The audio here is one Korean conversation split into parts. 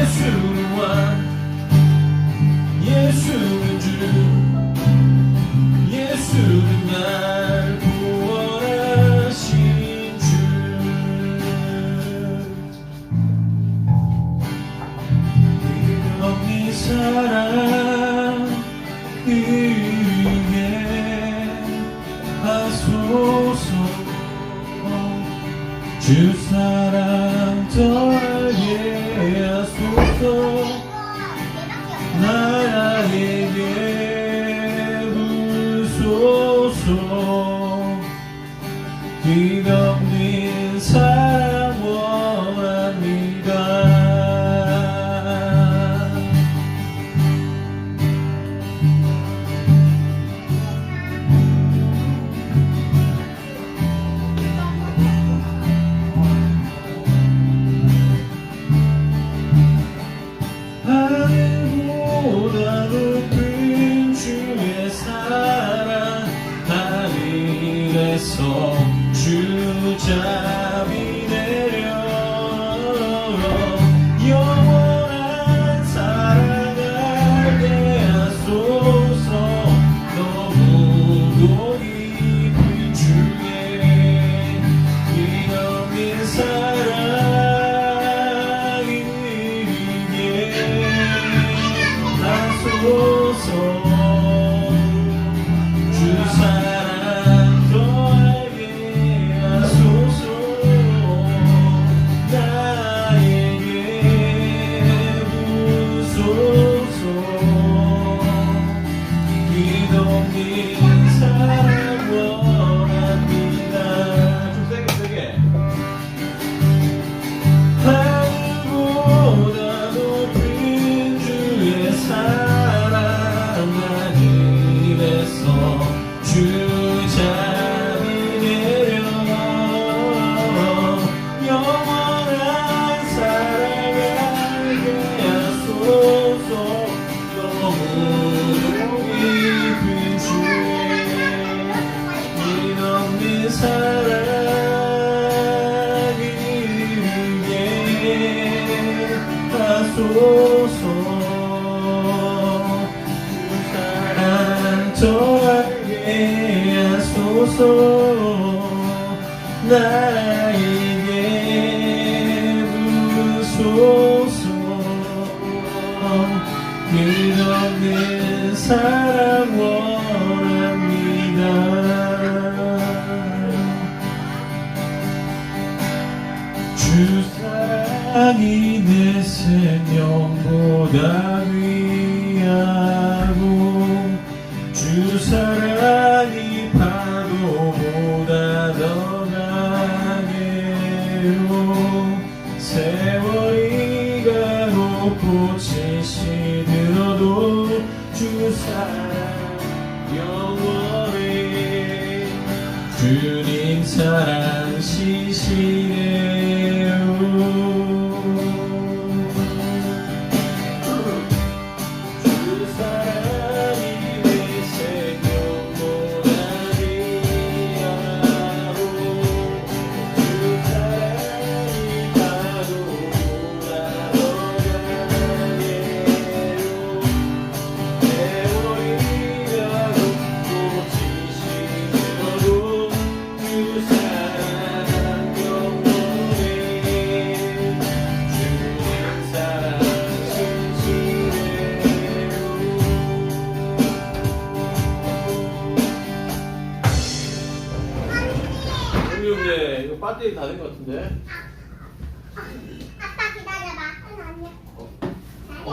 예수는 왕, 예수는 주, 예수는 날 구원하신 주. 이름 없는 사랑 이르게 하소서. 주 사랑 더하게 하소서. 나에게 부소서. 끝없는 사랑 원합니다. 하늘보다 높은 주의 사랑, 하늘에서 주 자비 내려 영원한 사랑 알게 하소서. 너무도 깊은 주의 끝없는 사랑 주 사랑 더하게 하소서. 나에게 부소서. 끝없는 사랑 원합니다. 좀 세게 세게. 하늘보다 높은 주의 사랑, 하늘에서 주 자비 내려 영원한 사랑 알게 하소서. 너무도 깊은 주의 끝없는 사랑 이루게 하소서. 더하게 하소서. 나에게 부소서. 끝없는 사랑 원합니다. 주 사랑이 내 생명보다 귀하고, 주 사랑이 파도보다 더 강해요. 세월이 가고 꽃이 시들어도 주 사랑 영원해. 주님 사랑 시시해요. 이거 배터리 다 된 것 같은데? 아빠 기다려봐. 왜?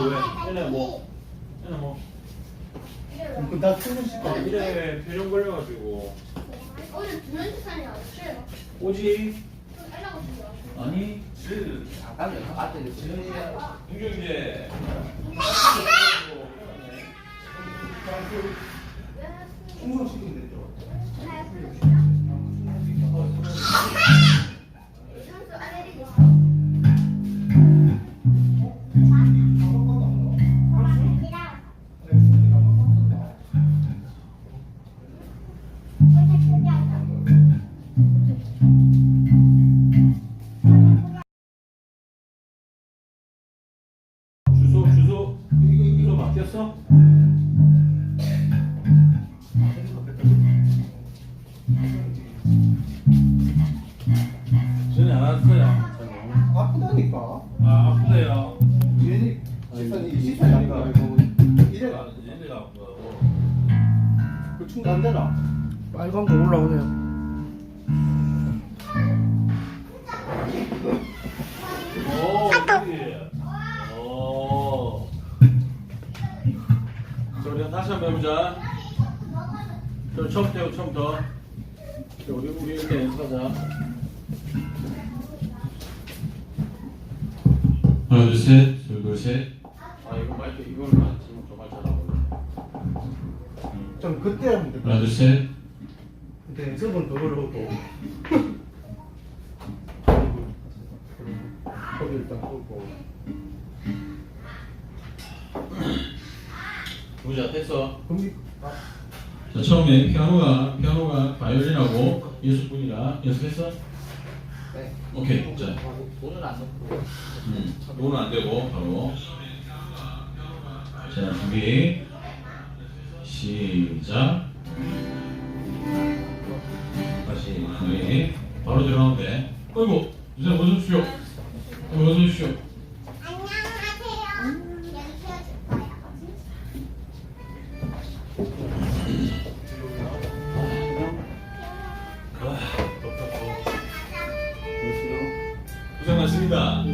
얘네 뭐? 얘네 뭐? 다 틀리실 거야. 이래 표정 걸려가지고 오늘 2년째 살이 왔어요. 오지? 하려고 준거 아니 아까 아까 윤규 이제 충성시키면 되죠. 바뀌었어? 전에 안 왔어요. 아프다니까. 아 아프대요. 얘네 시선이 아니가 이래가 얘네가 아프다고. 그 충도 안 되나? 빨간 거 올라오네요. 오, 여기. 오. 자, 우리 다시 한번 해보자. 저 처음부터 해요, 처음부터. 자, 우리 이렇게 연습하자. 하나, 둘, 셋, 둘, 셋. 아, 이거 마이크, 이거는 지금 정말 잘하고. 좀 그때 하면 될 것 하나, 같아. 둘, 셋. 그때 연습은 더 어려우고. 거기 일단 끄고. 보자, 됐어. 그럼 자, 처음에 피아노가 바이올린하고 6분이라 연습했어? 네. 오케이. 자, 돈은 안 넣고. 이거는 안 되고 바로. 자, 준비. 시작. 다시 준비. 바로 들어가는데. 어이구, 이제 어서 오십시오. 어서 오십시오. 고생하십니다.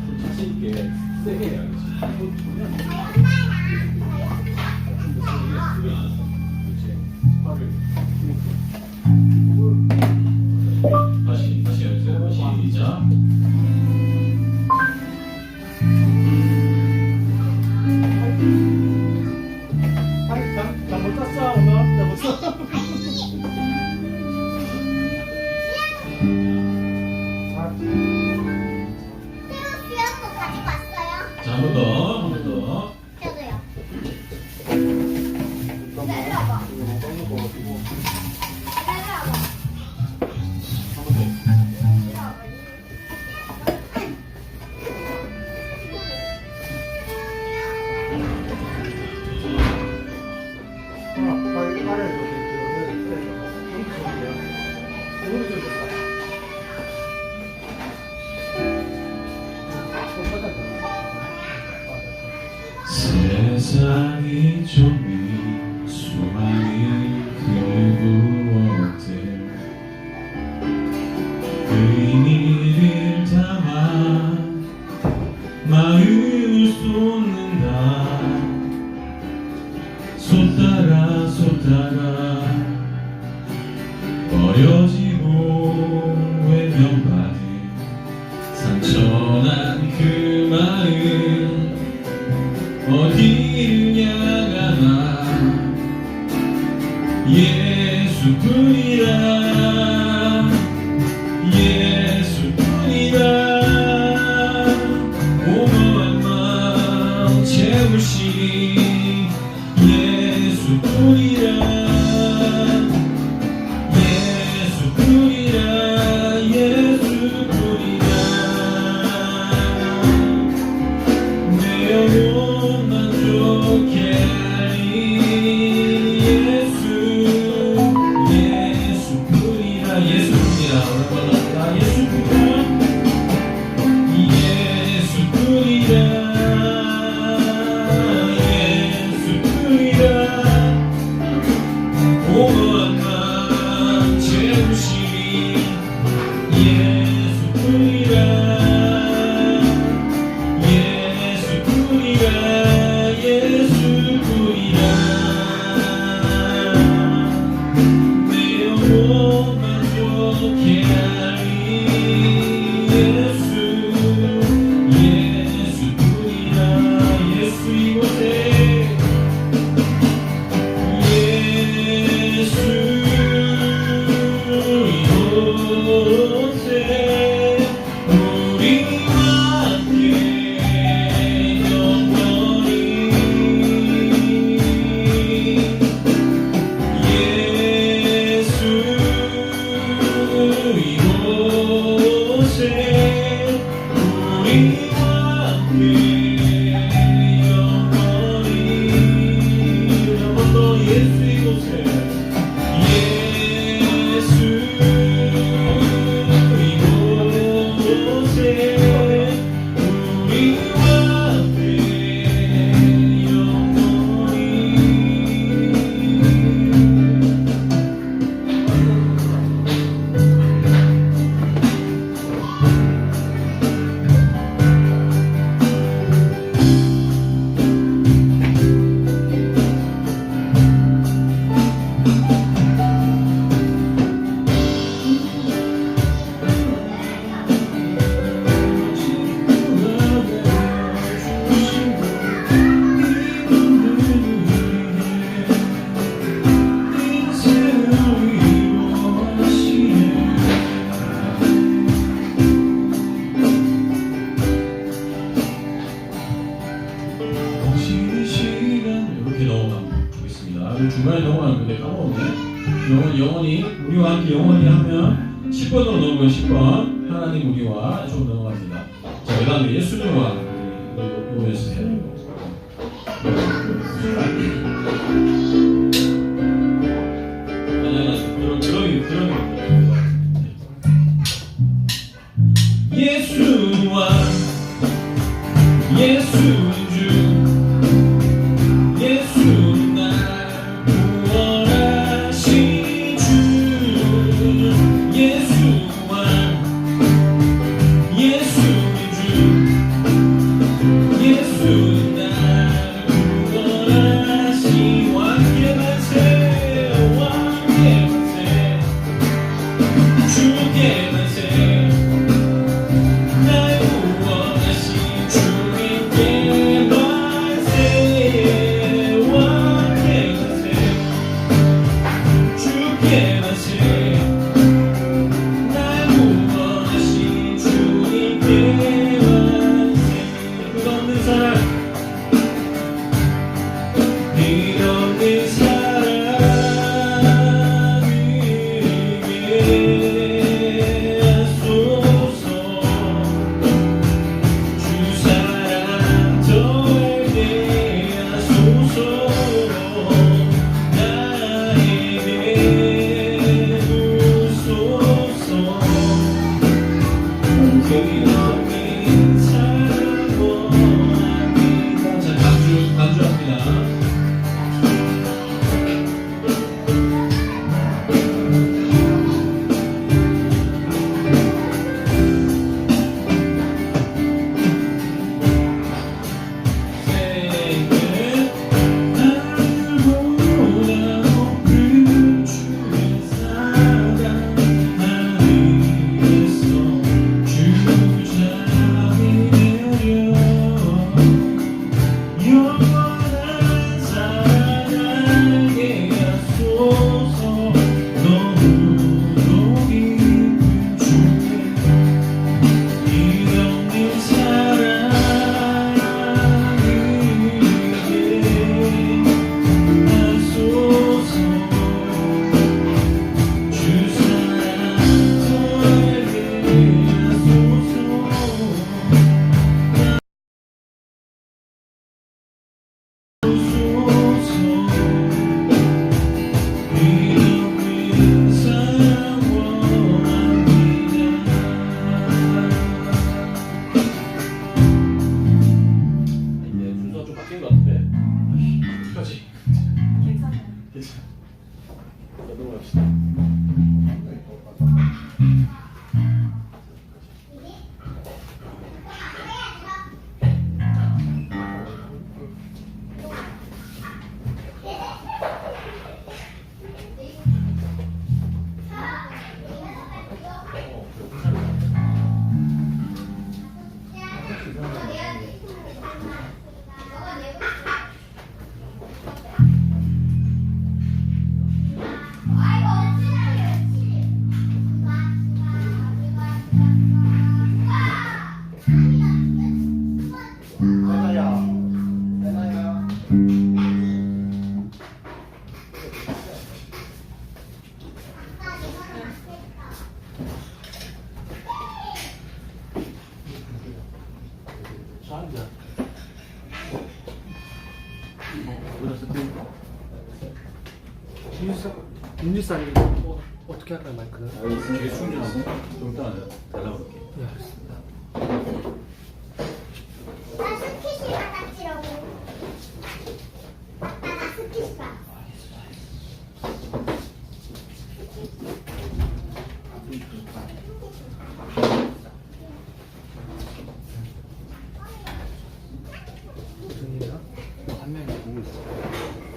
좀 자신 있게 세게 해야지. 다시 연습. 시작. 잘못 짰어, 오늘? 잘못 짰어? 자, 한 번 더, 한 번 더. 한 번 더. 세상이 좀이 수많은 그 부엌들 의미를 담아 마음을 쏟는다 쏟다가 버려지고 외면받은 상처난 그 마음 어디를 향하나 예수뿐이라 예수뿐이라 오만한 마음 채우시니 예수뿐이라 예수뿐이라 예수뿐이라 내 영혼 만족해 하리 예수 예수뿐이라 예수뿐이라 오랜만에 예수뿐이라 예수뿐이라 예수뿐이라 오만 맘 채우시니 예수뿐이라 예수뿐이라 예수뿐이라 내 영혼 만족해 하리 예수 예수뿐이라 예수 이곳에 예수 이곳에 우리와 함께 영원히 예수 이곳에 우리와 영원히 우리와 함께 영원히 하면 10번으로 넘어가요. 10번 하나님 우리와 좀 넘어갑니다. 자, 그 다음에 예수님과 이거 연습해야 되고 예수와 예수인 주 예수 날 구원하신 주 예수와 예수인 주 예수 날 구원하신 왕께 만세 왕께 만세 주께 만세 날 구원하신 주님께 만세 왕께 만세 주께 만세 날 구원하신 주님께 만세 끝없는 사랑 끝없는 사랑 위에 하소서 주 사랑 저에게 하소서 나에게 주소서 끝없는 사랑 원합니다. 자, 간주합니다. 영원한 사랑에게 하소서 너무도 깊은 주의 이없는 사랑이게 하소서 주 사랑 저에게 이제 순서가 좀 바뀐 것 같은데 어떡하지? 괜찮아. 자, 넘어갑시다. 윤지사님 어떻게 할까요 마이크는? 뒤에 충전하고 좀 이따 달라고 그럴게. 네 알겠습니다. 나 스키시 받았지라고. 나 스키시 받. 무슨 일이야? 한 명이 보고 있어.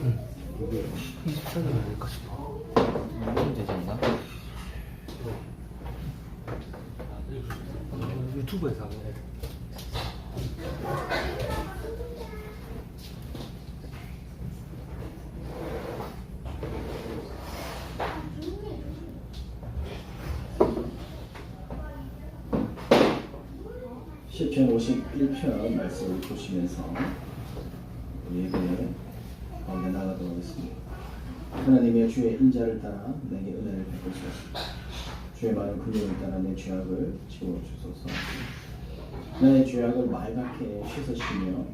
응. 20초는 아닐까 싶어. 이러면 되지 않나? 유튜브에서 하는 애. 시편 51편 말씀을 보시면서 예배 가운데 나가도록 하겠습니다. 하나님의 주의 인자를 따라 내게 은혜를 베푸소서. 주의 많은 긍휼을 따라 내 죄악을 지워주소서. 나의 죄악을 말갛게 씻으시며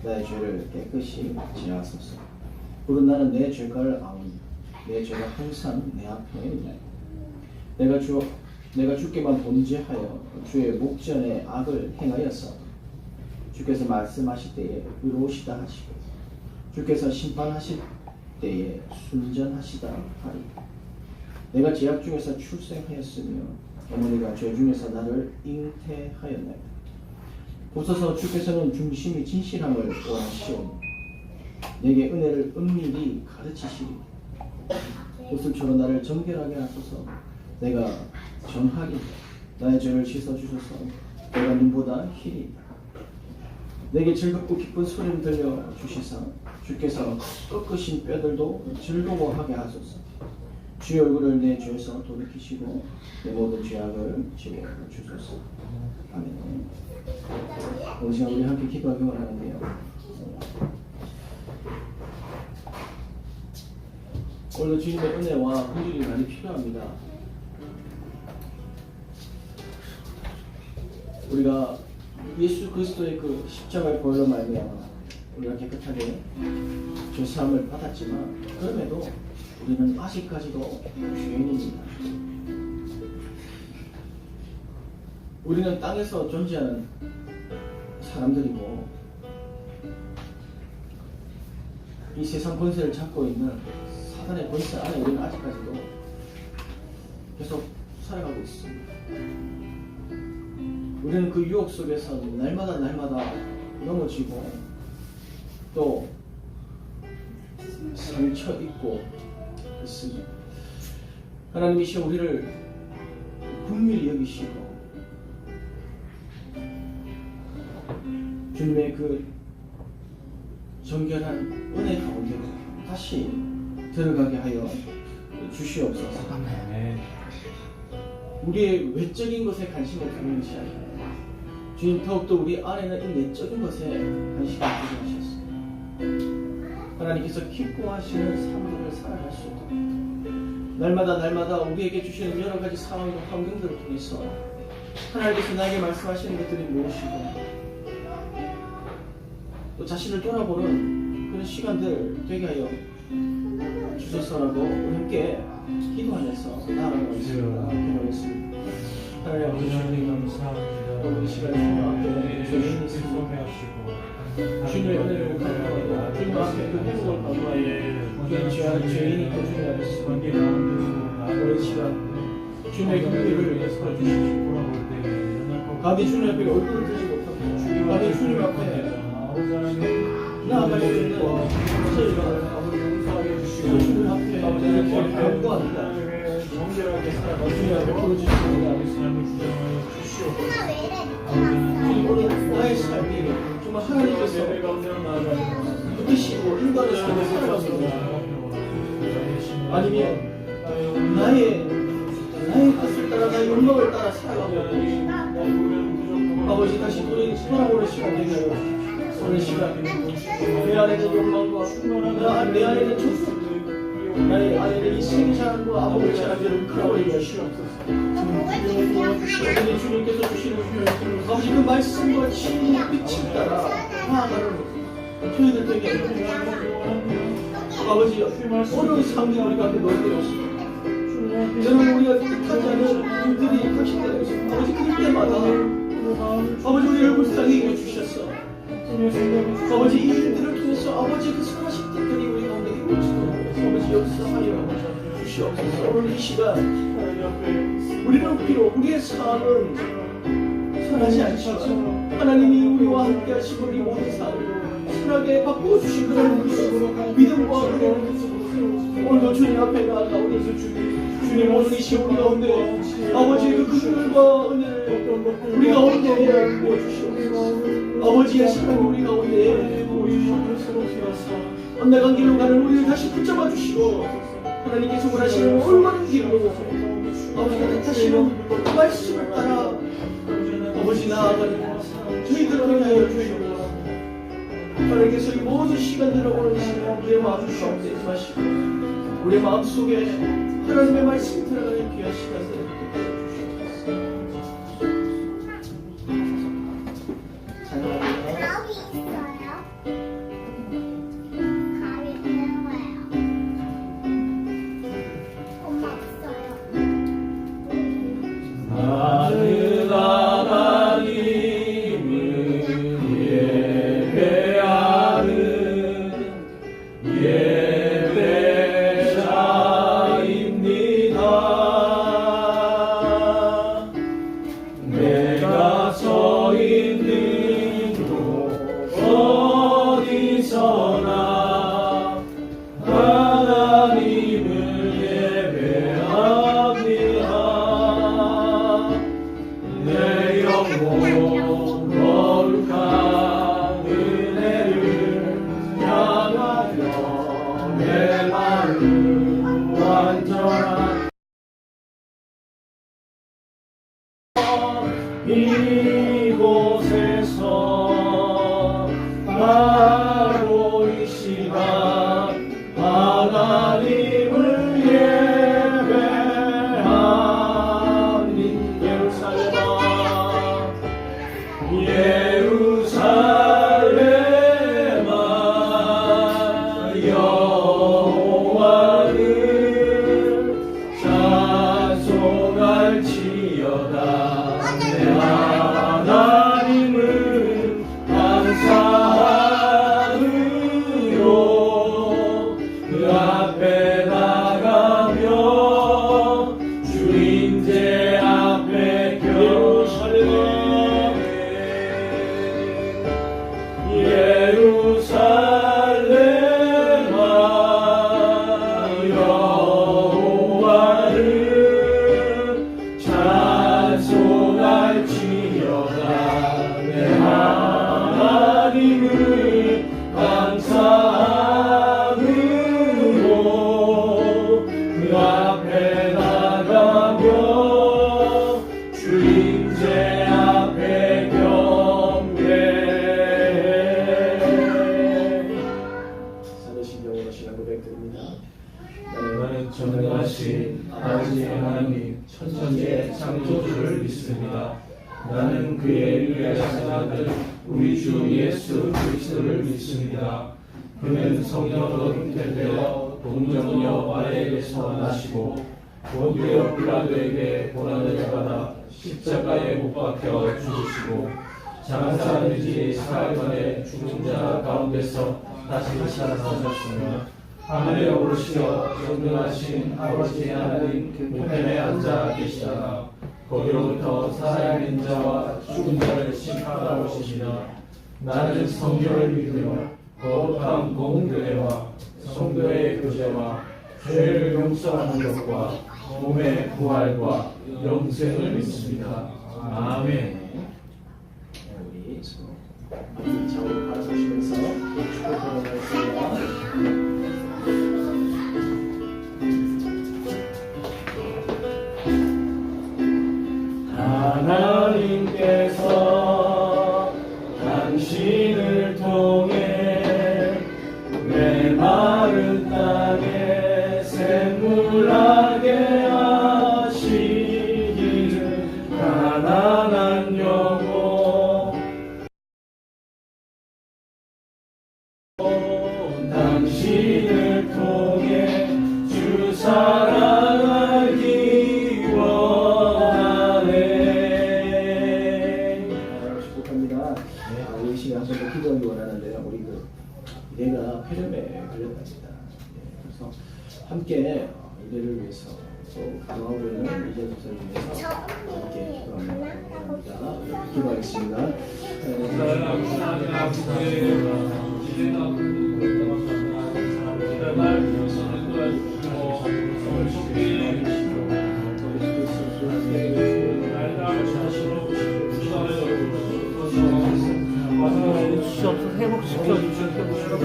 나의 죄를 깨끗이 지하소서. 물론 나는 내 죄가를 아오니 내 죄가 항상 내 앞에 있나이다. 내가 주께만 범죄하여 주의 목전에 악을 행하였어. 주께서 말씀하실 때에 의로우시다 하시고 주께서 심판하실 때에 순전하시다 하리. 내가 제약 중에서 출생하였으며 어머니가 죄 중에서 나를 잉태하였나이다. 보소서 주께서는 중심이 진실함을 원하시오니 내게 은혜를 은밀히 가르치시리. 옷을처럼 나를 정결하게 하소서. 내가 정하리. 나의 죄를 씻어주소서. 내가 눈보다 희리이다. 내게 즐겁고 기쁜 소리를 들려 주시사 주께서 꺾으신 뼈들도 즐거워하게 하소서. 주의 얼굴을 내 죄에서 돌이키시고 내 모든 죄악을 지워주소서. 아멘. 오늘 시간 우리 함께 기도하기 원하는데요. 오늘도 주님의 은혜와 긍휼이 많이 필요합니다. 우리가 예수 그리스도의 그 십자가의 보혈로 말미암아 우리가 깨끗하게 죄사함을 받았지만 그럼에도 우리는 아직까지도 죄인입니다. 우리는 땅에서 존재하는 사람들이고 이 세상 권세를 잡고 있는 사단의 권세 안에 우리는 아직까지도 계속 살아가고 있습니다. 우리는 그 유혹 속에서 날마다 넘어지고 또 상처 입고 있습니다. 하나님이시 우리를 긍휼히 여기시고 주님의 그 정결한 은혜 가운데로 다시 들어가게 하여 주시옵소서. 우리의 외적인 것에 관심을 갖는 것이 아니라 주님 더욱더 우리 안에는 이 내적인 것에 관심을 가지셨습니다. 하나님께서 기뻐하시는 삶을 살아갈 수 있도록 날마다 우리에게 주시는 여러 가지 상황과 환경들을 통해서 하나님께서 나에게 말씀하시는 것들이 무엇이고 또 자신을 돌아보는 그런 시간들 되게 하여 주소서라고 우리 함께 기도하면서 나아가겠습니다. 기도하겠습니다. 하나님 아버지 주님 감사합니다. 오늘 시간에 주님 앞에 죄인이 있으시고 주님의 은혜를 간구하고 주님 앞에 그 행복을 간구하여 주님 죄인이 또 주님 앞에 있습니다. 오늘 시간 주님의 긍휼을 위해서 주시고 감히 주님 앞에 얼굴을 들지 못하고 감히 주님 앞에 나아갈 수 있는 저희가 주님 앞에 아버지를 간구합니다. 주님 앞에 보여주시옵소서. 오늘 나의 삶이 정말 하나님께서 믿으시고 인간의 삶을 살아가서 아니면 나의 뜻을 따라 나의 욕망을 따라 살아가고 아버지 다시 우리 돌아보는 시간 되게 하여 오늘 시간 내 안에는 욕망과 내 안에는 천국 나의 안에는 이 생사과 아버지 자녀들을 끌어올려 주시옵소서. 아버지 주님께서 주시는 아버지 그 말씀과 진리의 빛을 따라 나아가는 저희들 되게 아버지 어려운 상황이 우리 가운데 놓여있습니다. 저는 우리가 뜻하지 않은 일들이 닥칠 때가 있습니다. 아버지 그때마다 아버지 우리를 불쌍히 여겨주셨어. 아버지 이 일들을 통해서 아버지 그 선하신 뜻들이 우리 가운데 이루어지도록 아버지 역사하여 주시옵소서. 오늘 이 시간 우리는 비록 우리의 삶은 선하지 않지만 하나님이 우리와 함께 하시고 우리 모든 삶을 선하게 바꿔주신 그런 믿음과 은혜를 오늘도 주님 앞에 나아가오니 주님 오늘 이 시간 우리 가운데 아버지의 그 긍휼과 은혜를 우리 가운데 부어주시옵소서. 아버지의 사랑을 우리 가운데 부어주시옵소서. 언덕한 길로 가는 우리를 다시 붙잡아 주시고 하나님께서 원하시는 올바른 길로 아버지가 뜻하시는 그 말씀을 따라 아버지 나아가는 저희들을 위하여 주시옵소서. 하나님께서 이 모든 시간들을 오늘 시간 우리의 마음 쉬엄되지 마시고 우리의 마음속에 하나님의 말씀이 들어가는 귀한 시간을 사랑합니다. 가위 있어요? 가위 배워요. 엄마 없어요. 나는 하나님을 예배하는 예배자입니다. 내가 서 있는 곳 어디서나 하나님을 예배합니다. 내 영혼 거룩한 은혜를 향하여 내 마음 완전한 이곳에서 바로 이 시간 하나님을 예배하니 예루살렘아 여호와를 찬송할지어다. 내 하나님을 감사함으로 그 앞에 나가며 주인제 앞에 예루살렘아 여호와를 찬송할지어다. 내 하나님을 감사함으로 그 앞에 나가며 주인제 앞에 경배해. 사도신경으로 시간 고백드립니다. 나는 전능하신 아버지 하나님 천천지의 창조주를 믿습니다. 나는 그의 유일하신 아들 우리 주 예수 그리스도를 믿습니다. 그는 성령으로 잉태되어 동정녀 마리아에게서 나시고 본디오 빌라도에게 고난을 받아 십자가에 못 박혀 죽으시고 장사하는 지 사흘 만에 죽은 자 가운데서 다시 살아나셨으며 하늘에 오르시어 전능하신 아버지 하나님 우편에 앉아 계시다가 거기로부터 살아있는 자와 죽은 자를 심판하러 오시니라. 나는 성경을 믿으며 거룩한 공교회와 성도의 교제와 죄를 용서하는 것과 몸의 부활과 영생을 믿습니다. 아멘. 우리 좌우로 바라보시면서 축복하는 말씀입니다. 하나님께서 당신을 통해 내 마른 땅에 샘물나게 하시기를 가난한 영혼 당신을 통해 주 사랑하기 원하네. 축복합니다. 우리 시간 한번 기도하기 원하는데요. 우리 내가 폐렴에 걸렸답니다. 그래서 함께 이래를 위해서 또 기도하고 있는 이재 목사님께서 함께 기도합니다. 기도하겠습니다. 주시옵소서. 회복시켜 주시옵소서.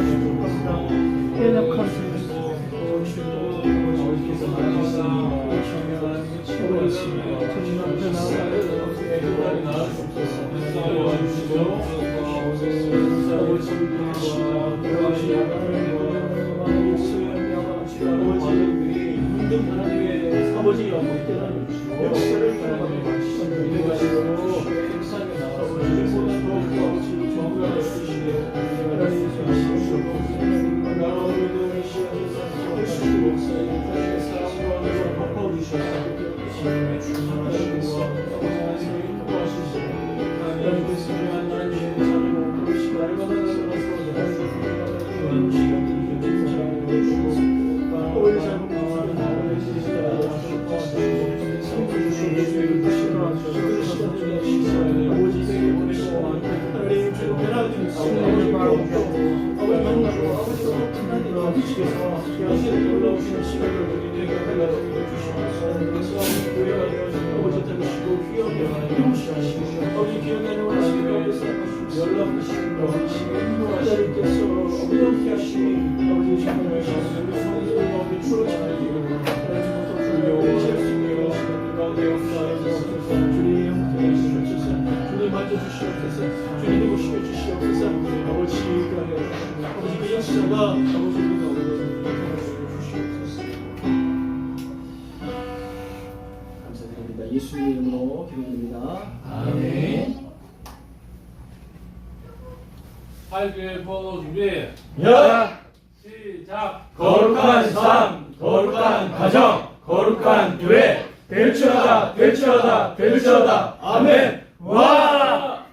연약한 주시옵소서. 하나님께서 하나님 주시는 삶을 보시고 알고 감사드립니다. 예수님의 이름으로 기도드립니다. 아멘. 팔교회 번호 준비. 야! 시작. 거룩한 삶, 거룩한 가정, 거룩한 교회 될지어다, 될지어다, 될지어다. 아멘. 와!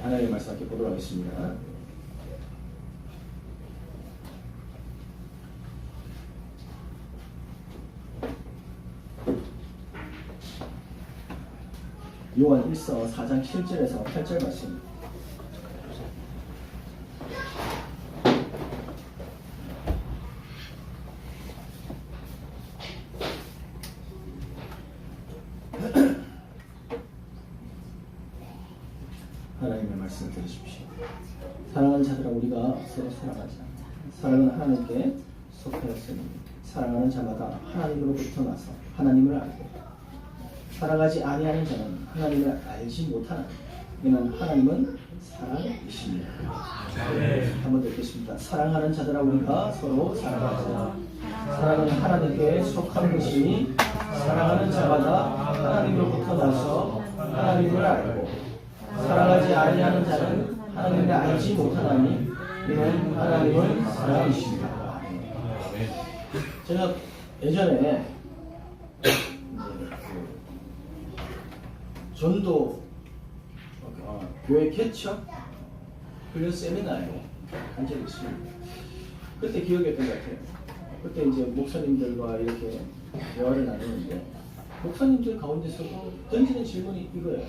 하나님의 말씀 함께 보도록 하겠습니다. 요한 1서 4장 7절에서 8절 말씀. 하나님의 말씀을 들으십시오. 사랑하는 자들아, 우리가 서로 사랑하자. 사랑은 하나님께 속하였으니 사랑하는 자마다 하나님으로부터 나서 하나님을 알고, 사랑하지 아니하는 자는 하나님을 알지 못하나 이는 하나님은 사랑이십니다. 한번 듣겠습니다. 사랑하는 자들아, 우리가 서로 사랑하자. 사랑은 하나님께 속한 것이니 사랑하는 자마다 하나님으로부터 나서 하나님을 알고, 사랑하지 아니하는 자는 하나님을 알지 못하나니 이는 하나님은 사랑이십니다. 제가 예전에 전도 교회 개척 훈련 세미나에 간 적이 있습니다. 그때 기억했던 것 같아요. 그때 이제 목사님들과 이렇게 대화를 나누는데 목사님들 가운데서도 던지는 질문이 이거예요.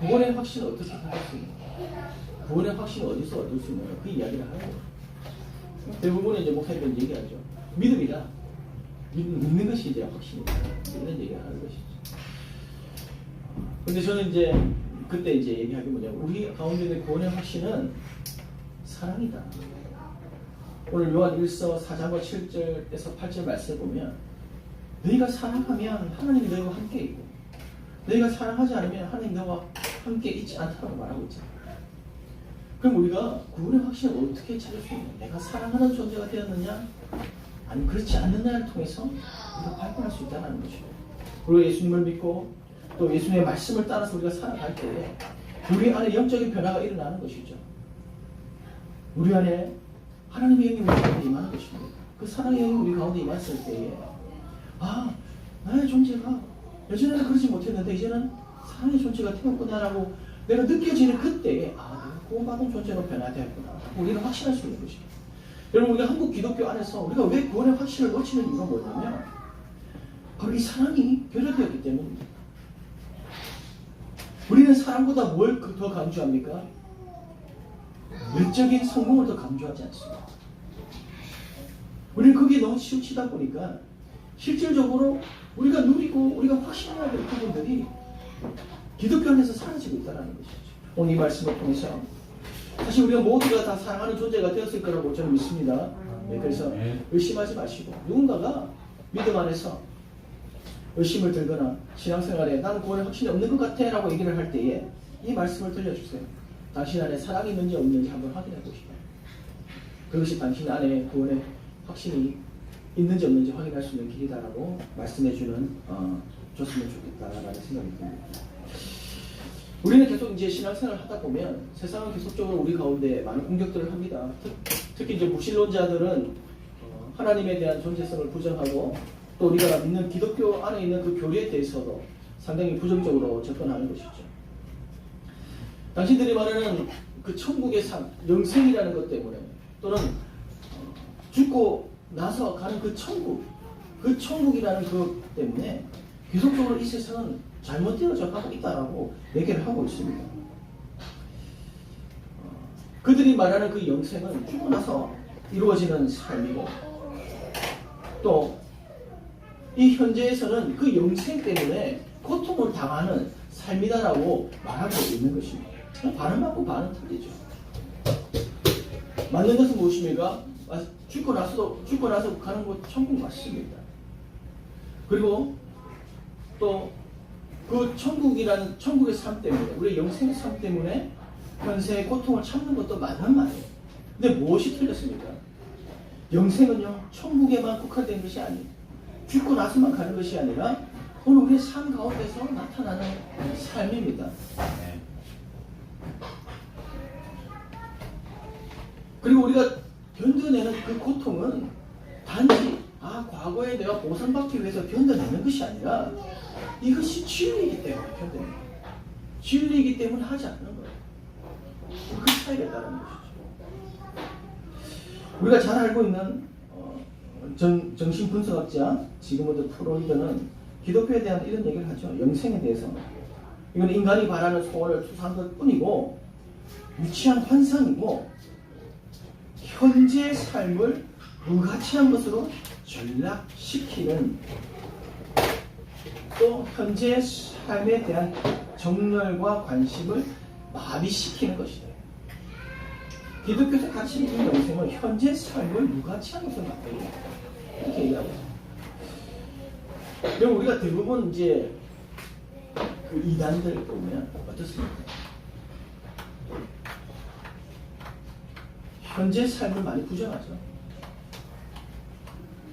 구원의 확신을 어떻게 받을 수 있는가? 구원의 확신을 어디서 얻을 수 있는가? 그 이야기를 하는 거예요. 대부분은 이제 목사님들은 얘기하죠. 믿음이다. 믿는 것이 이제 확신이다. 이런 얘기를 하는 것이죠. 근데 저는 이제 그때 이제 얘기하기 뭐냐면 우리 가운데 있는 구원의 확신은 사랑이다. 오늘 요한 1서 4장과 7절에서 8절 말씀을 보면 너희가 사랑하면 하나님이 너희와 함께 있고 너희가 사랑하지 않으면 하나님 너와 함께 있지 않다고 말하고 있잖아. 그럼 우리가 구원의 확신을 어떻게 찾을 수 있냐? 내가 사랑하는 존재가 되었느냐? 아니면 그렇지 않느냐를 통해서 우리가 발견할 수 있다는 것이고, 우리가 예수님을 믿고 또 예수님의 말씀을 따라서 우리가 살아갈 때 우리 안에 영적인 변화가 일어나는 것이죠. 우리 안에 하나님의 영이 우리 가운데 임하는 것입니다. 그 사랑의 영이 우리 가운데 임했을 때에 나의 존재가 예전에는 그러지 못했는데 이제는 사랑의 존재가 되었구나라고 내가 느껴지는 그때에 내가 구원받은 존재로 변화되었구나 우리는 확신할 수 있는 것입니다. 여러분, 우리가 한국 기독교 안에서 우리가 왜 구원의 확신을 놓치는 이유가 뭐냐면 바로 이 사랑이 변화되었기 때문입니다. 우리는 사랑보다 뭘 더 강조합니까? 외적인 성공을 더 강조하지 않습니다. 우리는 거기에 너무 치우치다 보니까 실질적으로 우리가 누리고 우리가 확신해야 될 부분들이 기독교 안에서 사라지고 있다는 것이죠. 오늘 이 말씀을 통해서 사실 우리가 모두가 다 사랑하는 존재가 되었을 거라고 저는 믿습니다. 그래서 의심하지 마시고 누군가가 믿음 안에서 의심을 들거나 신앙생활에 나는 구원에 확신이 없는 것 같아 라고 얘기를 할 때에 이 말씀을 들려주세요. 당신 안에 사랑이 있는지 없는지 한번 확인해 보시고 그것이 당신 안에 구원의 확신이 있는지 없는지 확인할 수 있는 길이다라고 말씀해주는 줬으면 좋겠다라는 생각이 듭니다. 우리는 계속 이제 신앙생활을 하다 보면 세상은 계속적으로 우리 가운데 많은 공격들을 합니다. 특히 이제 무신론자들은 하나님에 대한 존재성을 부정하고 또 우리가 믿는 기독교 안에 있는 그 교리에 대해서도 상당히 부정적으로 접근하는 것이죠. 당신들이 말하는 그 천국의 삶, 영생이라는 것 때문에 또는 죽고 나서 가는 그 천국이라는 것 때문에 계속적으로 이 세상은 잘못되어져 가고 있다라고 얘기를 하고 있습니다. 그들이 말하는 그 영생은 죽고 나서 이루어지는 삶이고 또 이 현재에서는 그 영생 때문에 고통을 당하는 삶이다라고 말하고 있는 것입니다. 반은 맞고 반은 틀리죠. 맞는 것은 무엇입니까? 죽고 나서 가는 곳 천국 맞습니다. 그리고 또 그 천국의 삶 때문에, 우리 영생의 삶 때문에 현세의 고통을 참는 것도 맞는 말이에요. 근데 무엇이 틀렸습니까? 영생은요, 천국에만 국한된 것이 아니에요. 죽고 나서만 가는 것이 아니라 오늘 우리의 삶 가운데서 나타나는 삶입니다. 그리고 우리가 견뎌내는 그 고통은 단지 과거에 내가 보상받기 위해서 견뎌내는 것이 아니라 이것이 진리이기 때문에 견뎌내는 거예요. 진리이기 때문에 하지 않는 거예요. 그 차이가 있다는 것이죠. 우리가 잘 알고 있는 정신분석학자 지그문드 프로이드는 기독교에 대한 이런 얘기를 하죠. 영생에 대해서. 이건 인간이 바라는 소원을 투사한 것 뿐이고 유치한 환상이고 현재의 삶을 무가치한 것으로 전락시키는, 또 현재의 삶에 대한 정열과 관심을 마비시키는 것이다. 기독교에서 가르치는 이 영생은 현재 삶을 무가치한 것으로 만들고 이렇게 얘기하고 있습니다. 그럼 우리가 대부분 이제 그 이단들 보면 어떻습니까? 현재 삶을 많이 부정하죠.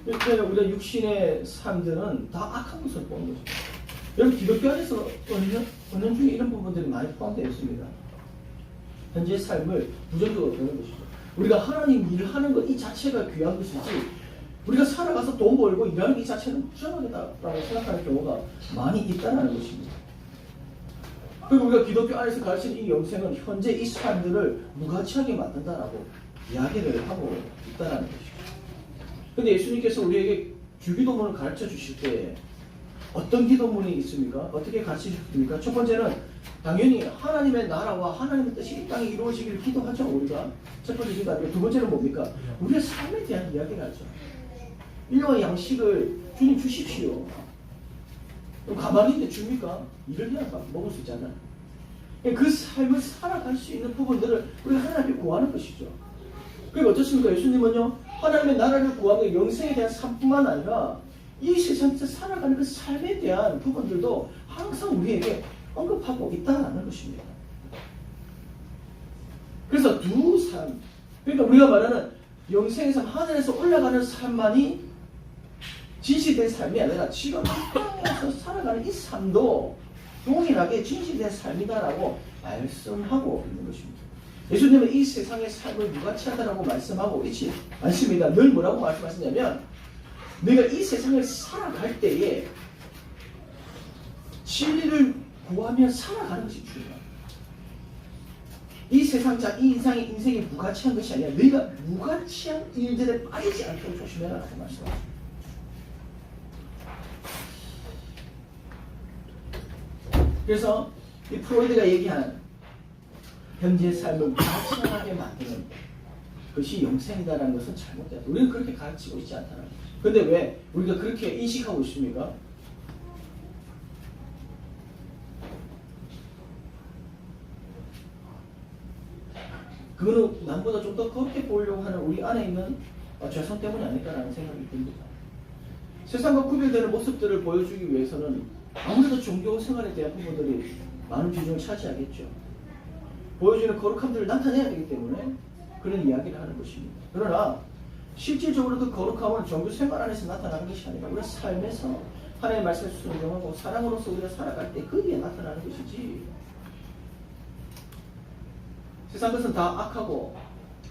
그러니까 우리가 육신의 삶들은 다 악한 것을 보는 거죠. 여러분 기독교 안에서 언론 중에 이런 부분들이 많이 포함되어 있습니다. 현재의 삶을 부정적으로 보는 것이죠. 우리가 하나님 일을 하는 것 이 자체가 귀한 것이지 우리가 살아가서 돈 벌고 일하는 이 자체는 부정하다라고 생각하는 경우가 많이 있다는 것입니다. 그리고 우리가 기독교 안에서 가르치는 이 영생은 현재 이 삶들을 무가치하게 만든다라고 이야기를 하고 있다는 것이죠. 그런데 예수님께서 우리에게 주기도문을 가르쳐 주실 때 어떤 기도문이 있습니까? 어떻게 가르치셨습니까? 첫 번째는 당연히 하나님의 나라와 하나님의 뜻이 이 땅에 이루어지기를 기도하죠. 우리가 첫 번째 기도하고, 두 번째는 뭡니까? 우리의 삶에 대한 이야기를 하죠. 일용할 양식을 주님 주십시오. 그럼 가만히 있는데 줍니까? 일을 해야 먹을 수 있잖아요. 그 삶을 살아갈 수 있는 부분들을 우리가 하나님께 구하는 것이죠. 그리고 어떻습니까? 예수님은요, 하나님의 나라를 구하고 영생에 대한 삶뿐만 아니라 이 세상에서 살아가는 그 삶에 대한 부분들도 항상 우리에게 언급하고 있다는 것입니다. 그래서 두 삶, 그러니까 우리가 말하는 영생의 삶, 하늘에서 올라가는 삶만이 진실된 삶이 아니라 지금 이 땅에서 살아가는 이 삶도 동일하게 진실된 삶이다라고 말씀하고 있는 것입니다. 예수님은 이 세상의 삶을 무가치하다라고 말씀하고 있지 않습니다. 늘 뭐라고 말씀하시냐면 내가 이 세상을 살아갈 때에 진리를 구하며 살아가는 것이 중요합니다. 이 세상 이 인생이 무가치한 것이 아니라 내가 무가치한 일들에 빠지지 않도록 조심해라라고 말씀하십니다. 그래서 이 프로이드가 얘기한 현재의 삶을 무가치하게 만드는 것이 영생이다라는 것은 잘못되었다. 우리는 그렇게 가르치고 있지 않다는 거죠. 그런데 왜 우리가 그렇게 인식하고 있습니까? 그거는 남보다 좀 더 거룩해 보이려고 하는 우리 안에 있는 죄성 때문이 아닐까라는 생각이 듭니다. 세상과 구별되는 모습들을 보여주기 위해서는 아무래도 종교 생활에 대한 부분들이 많은 비중을 차지하겠죠. 보여주는 거룩함들을 나타내야 되기 때문에 그런 이야기를 하는 것입니다. 그러나 실질적으로 그 거룩함은 종교 생활 안에서 나타나는 것이 아니라 우리 삶에서 하나님의 말씀을 순종하고 사랑으로서 우리가 살아갈 때 거기에 나타나는 것이지, 세상 것은 다 악하고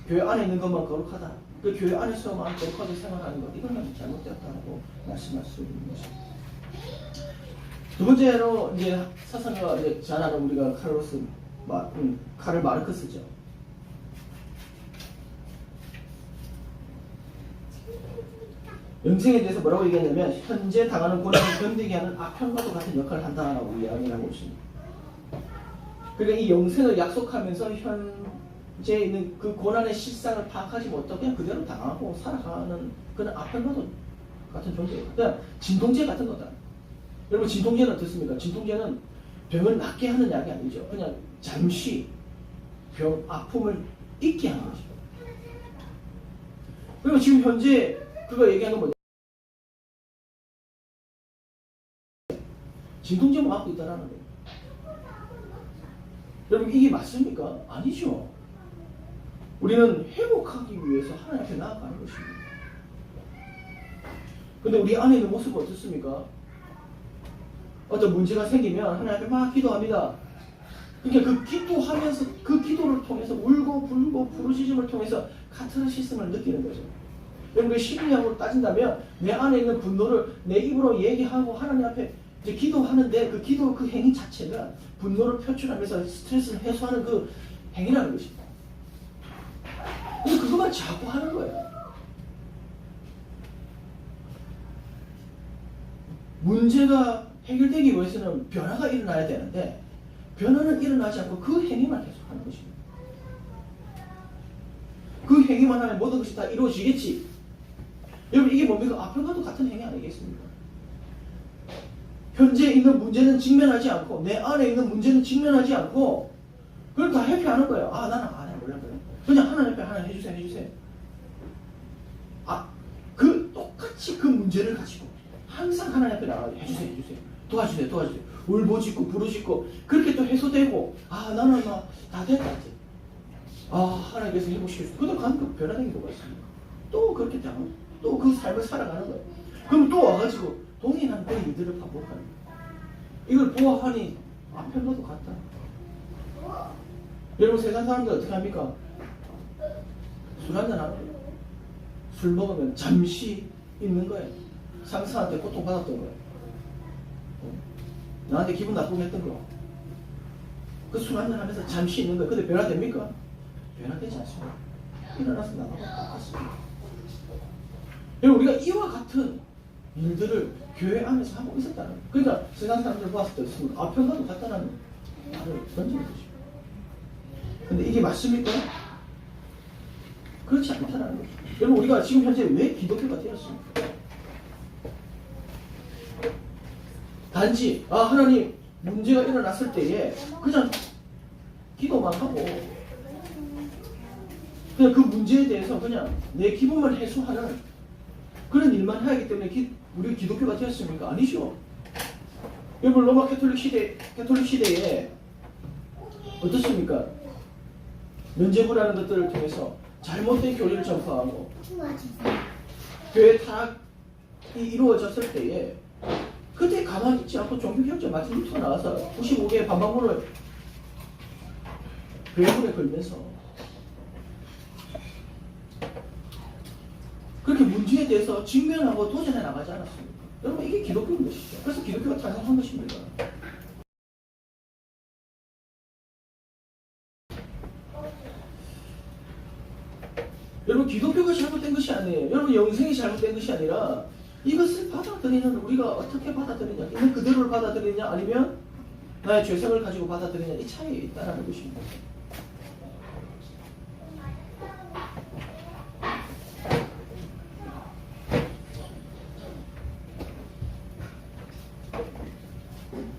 교회 안에 있는 것만 거룩하다, 그 교회 안에서만 거룩하게 생활하는 것, 이거는 잘못되었다고 말씀할 수 있는 것입니다. 두 번째로 이제 사상가 이제 잘 아는 우리가 카를 마르크스죠. 영생에 대해서 뭐라고 얘기했냐면 현재 당하는 고난을 견디게 하는 아편과도 같은 역할을 한다라고 이야기를 하고 있습니다. 그러니까 이 영생을 약속하면서 현재 있는 그 고난의 실상을 파악하지 못하고 그냥 그대로 당하고 살아가는 그런 아편과도 같은 존재예요. 그냥 진통제 같은 거다. 여러분 진통제는 어떻습니까? 진통제는 병을 낫게 하는 약이 아니죠. 그냥 잠시 병 아픔을 잊게 하는 것이죠. 그리고 지금 현재 그거 얘기하는 건 뭐냐? 진통제 맞고 있다는 거예요. 여러분 이게 맞습니까? 아니죠. 우리는 회복하기 위해서 하나님 앞에 나아가는 것입니다. 근데 우리 안에 있는 모습은 어떻습니까? 어떤 문제가 생기면 하나님 앞에 막 기도합니다. 그러니까 그 기도하면서 그 기도를 통해서 울고 불고 부르짖음을 통해서 카타르시스를 느끼는 거죠. 여러분 그 심리학으로 따진다면 내 안에 있는 분노를 내 입으로 얘기하고 하나님 앞에 이제 기도하는데 그 기도 그 행위 자체가 분노를 표출하면서 스트레스를 해소하는 그 행위라는 것입니다. 그래서 그것만 자꾸 하는 거예요. 문제가 해결되기 위해서는 변화가 일어나야 되는데 변화는 일어나지 않고 그 행위만 계속하는 것입니다. 그 행위만 하면 모든 것이 다 이루어지겠지. 여러분 이게 뭡니까? 아편과도 같은 행위 아니겠습니까? 현재 있는 문제는 직면하지 않고 내 안에 있는 문제는 직면하지 않고 그걸 다 회피하는 거예요. 아 나는 몰라 그래. 그냥 하나님 앞에 하나 해주세요. 그 똑같이 그 문제를 가지고 항상 하나님 앞에 나가서 해주세요. 도와주세요. 울부짖고 부르짖고 그렇게 또 해소되고 나는 다 됐다 이제. 하나님께서 해보시겠어요. 근데 그 변화된 게 뭐가 있습니까? 또 그렇게 당하고 또 그 삶을 살아가는 거예요. 그럼 또 와가지고 동일한 그 일들을 반복하는 거예요. 이걸 보아하니 아편과도 같다. 여러분 세상 사람들 어떻게 합니까? 술 한잔 하는 거예요. 술 먹으면 잠시 있는 거예요. 상사한테 고통받았던 거예요. 나한테 기분 나쁘게 했던 거. 그 술 한잔 하면서 잠시 있는 거예요. 근데 변화됩니까? 변화되지 않습니다. 일어나서 나가고 똑같습니다. 여러분 우리가 이와 같은 일들을 교회 안에서 하고 있었다는 거예요. 그러니까 세상 사람들 봤을 때 어떻습니까? 아편과도 같다는 말을 던지는 것이죠. 근데 이게 맞습니까? 그렇지 않다는 거죠. 여러분 우리가 지금 현재 왜 기독교가 되었습니까? 단지 하나님 문제가 일어났을 때에 그냥 기도만 하고 그냥 그 문제에 대해서 그냥 내 기분만 해소하는 그런 일만 해야 하기 때문에 우리 기독교가 되었습니까? 아니죠. 여러분 로마 캐톨릭 시대에 어떻습니까? 면죄부라는 것들을 통해서 잘못된 교리를 전파하고 교회 타락이 이루어졌을 때에 그때 가만히 있지 않고 종교개혁자 마틴 루터가 나와서 95개의 반박문을 교회문에 걸면서 그렇게 문제에 대해서 직면하고 도전해 나가지 않았습니까? 여러분 이게 기독교인 것이죠. 그래서 기독교가 탄생한 것입니다. 여러분 기독교가 잘못된 것이 아니에요. 여러분 영생이 잘못된 것이 아니라 이것을 받아들이는 우리가 어떻게 받아들이냐, 있는 그대로를 받아들이냐 아니면 나의 죄성을 가지고 받아들이냐 이 차이에 있다는 것입니다.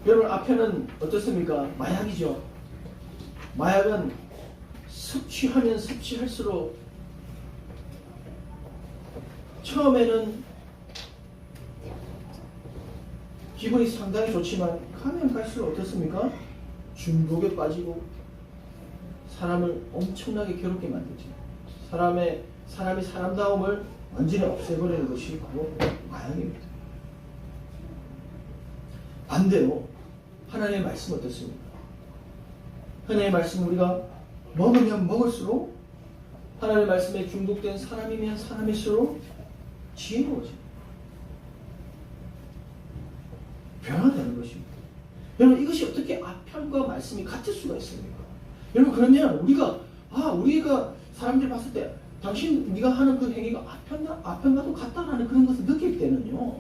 여러분 아편은 어떻습니까? 마약이죠. 마약은 섭취하면 섭취할수록 처음에는 기분이 상당히 좋지만 가면 갈수록 어떻습니까? 중독에 빠지고 사람을 엄청나게 괴롭게 만들죠. 사람의 사람다움을 완전히 없애버리는 것이 바로 마약입니다. 반대로 하나님의 말씀은 어떻습니까? 하나님의 말씀은 우리가 먹으면 먹을수록 하나님의 말씀에 중독된 사람이면 사람일수록 지혜로워집니다. 변화되는 것입니다. 여러분 이것이 어떻게 아편과 말씀이 같을 수가 있습니까? 여러분 그러면 우리가 사람들이 봤을 때 당신 네가 하는 그 행위가 아편과도 같다라는 그런 것을 느낄 때는요,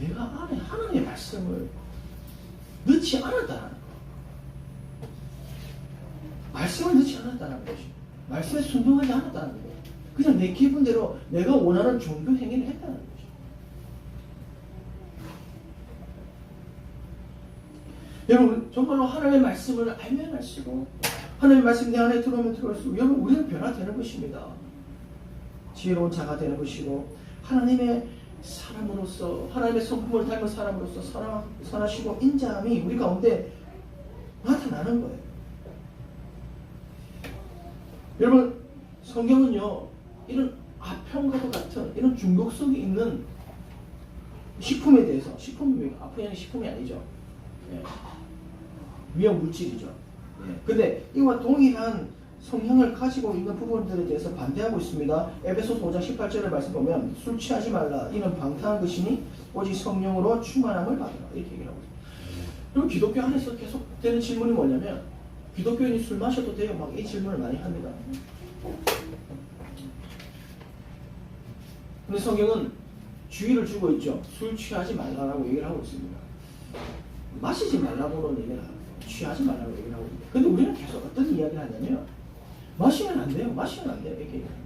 내가 안에 하나님의 말씀을 넣지 않았다라는 거. 말씀을 넣지 않았다는 것이, 말씀에 순종하지 않았다는 거. 그냥 내 기분대로 내가 원하는 종교 행위를 했다는 거죠. 여러분 정말로 하나님의 말씀을 알면 알수록, 하나님의 말씀 내 안에 들어오면 들어올수록 여러분 우리는 변화되는 것입니다. 지혜로운 자가 되는 것이고, 하나님의 사람으로서, 하나님의 성품을 닮은 사람으로서 선하시고 인자함이 우리 가운데 나타나는 거예요. 여러분 성경은요, 이런 아편과도 같은 이런 중독성이 있는 식품에 대해서, 식품이 아편이 식품이 아니죠. 예. 위험 물질이죠. 예. 근데 이와 동일한 성향을 가지고 있는 부분들에 대해서 반대하고 있습니다. 에베소서 5장 18절의 말씀 보면 술 취하지 말라. 이는 방탕한 것이니 오직 성령으로 충만함을 받으라. 이렇게 얘기를 하고 있습니다. 그리고 기독교 안에서 계속 되는 질문이 뭐냐면, 기독교인이 술 마셔도 돼요? 막 이 질문을 많이 합니다. 근데 성경은 주의를 주고 있죠. 술 취하지 말라라고 얘기를 하고 있습니다. 마시지 말라고는 얘기를 하고, 취하지 말라고 얘기를 하고 있는데, 근데 우리는 계속 어떤 이야기를 하냐면, 마시면 안 돼요. 마시면 안 돼요. 이렇게 얘기합니다.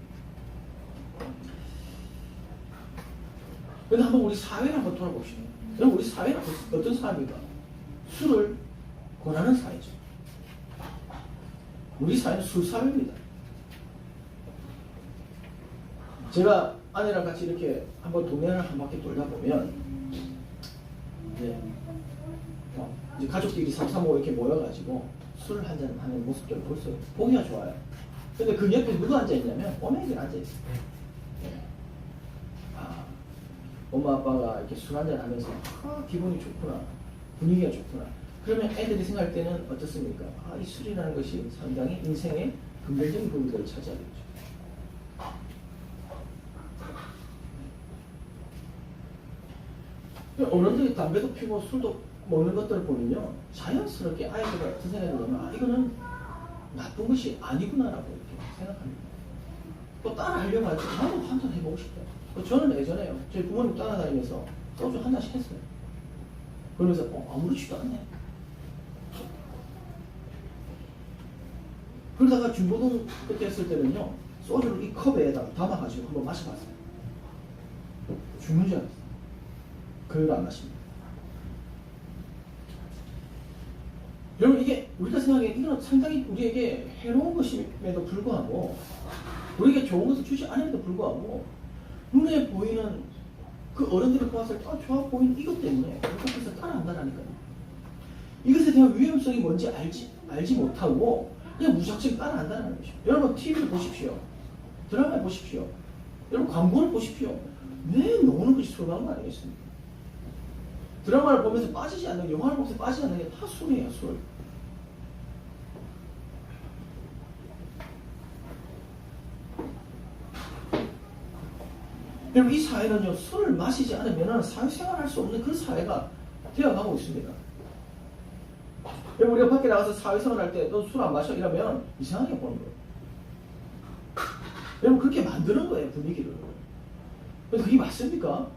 근데 한번 우리 사회를 한번 돌아봅시다. 우리 사회는 어떤 사회입니까? 술을 권하는 사회죠. 우리 사회는 술 사회입니다. 제가 아내랑 같이 이렇게 한번 동네를 한 바퀴 돌다 보면, 이제 가족들이 삼삼오오 이렇게 모여가지고 술 한잔 하는 모습들을 벌써 보기가 좋아요. 근데 그 옆에 누가 앉아있냐면 꼬맹이들 앉아있어요. 엄마 아빠가 이렇게 술 한잔 하면서 기분이 좋구나, 분위기가 좋구나. 그러면 애들이 생각할 때는 어떻습니까? 이 술이라는 것이 상당히 인생의 긍정적인 부분들을 차지하겠죠. 어른들이 담배도 피고 술도 먹는 것들을 보면요, 자연스럽게 아이들이 어떤 생각이 들면, 이거는 나쁜 것이 아니구나라고 이렇게 생각합니다. 또 따라 하려고 하지, 나도 한잔 해보고 싶다. 저는 예전에요, 저희 부모님 따라다니면서 소주 한 잔씩 했어요. 그러면서 아무렇지도 않네. 그러다가 중고등 그때 했을 때는요, 소주를 이 컵에다가 담아가지고 한번 마셔봤어요. 죽는 줄 알았어요. 그걸 안 마십니다. 여러분 이게 우리가 생각하기에 이건 상당히 우리에게 해로운 것임에도 불구하고, 우리에게 좋은 것을 주지 않음에도 불구하고, 눈에 보이는 그 어른들을 보았을 때 좋아 보이는 이것 때문에 그것에서 따라한다라니까요. 이것에 대한 위험성이 뭔지 알지 못하고 그냥 무작정 따라한다는 것이죠. 여러분 TV를 보십시오. 드라마를 보십시오. 여러분 광고를 보십시오. 왜 나오는 것이 술 광고 아니겠습니까? 드라마를 보면서 빠지지 않는, 영화를 보면서 빠지지 않는 게 다 술이에요, 술. 여러분 이 사회는요, 술을 마시지 않으면 사회생활 할 수 없는 그런 사회가 되어가고 있습니다. 여러분 우리가 밖에 나가서 사회생활 할 때 너 술 안 마셔? 이러면 이상하게 보는 거예요. 여러분 그렇게 만드는 거예요, 분위기를. 근데 그게 맞습니까?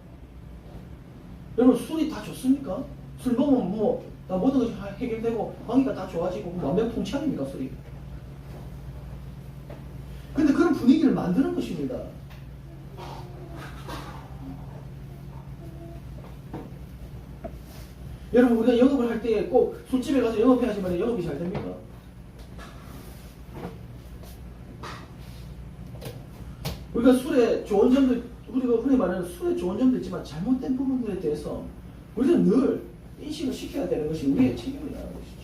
여러분 술이 다 좋습니까? 술 먹으면 다 모든 것이 해결되고 관계가 다 좋아지고 만병통치약입니까, 술이? 근데 그런 분위기를 만드는 것입니다. 여러분 우리가 영업을 할 때 꼭 술집에 가서 영업해야지만 영업이 잘 됩니까? 우리가 술의 좋은 점들, 우리가 흔히 말하는 술의 좋은 점도 있지만 잘못된 부분들에 대해서 우리는 늘 인식을 시켜야 되는 것이 우리의 책임이라는 것이죠.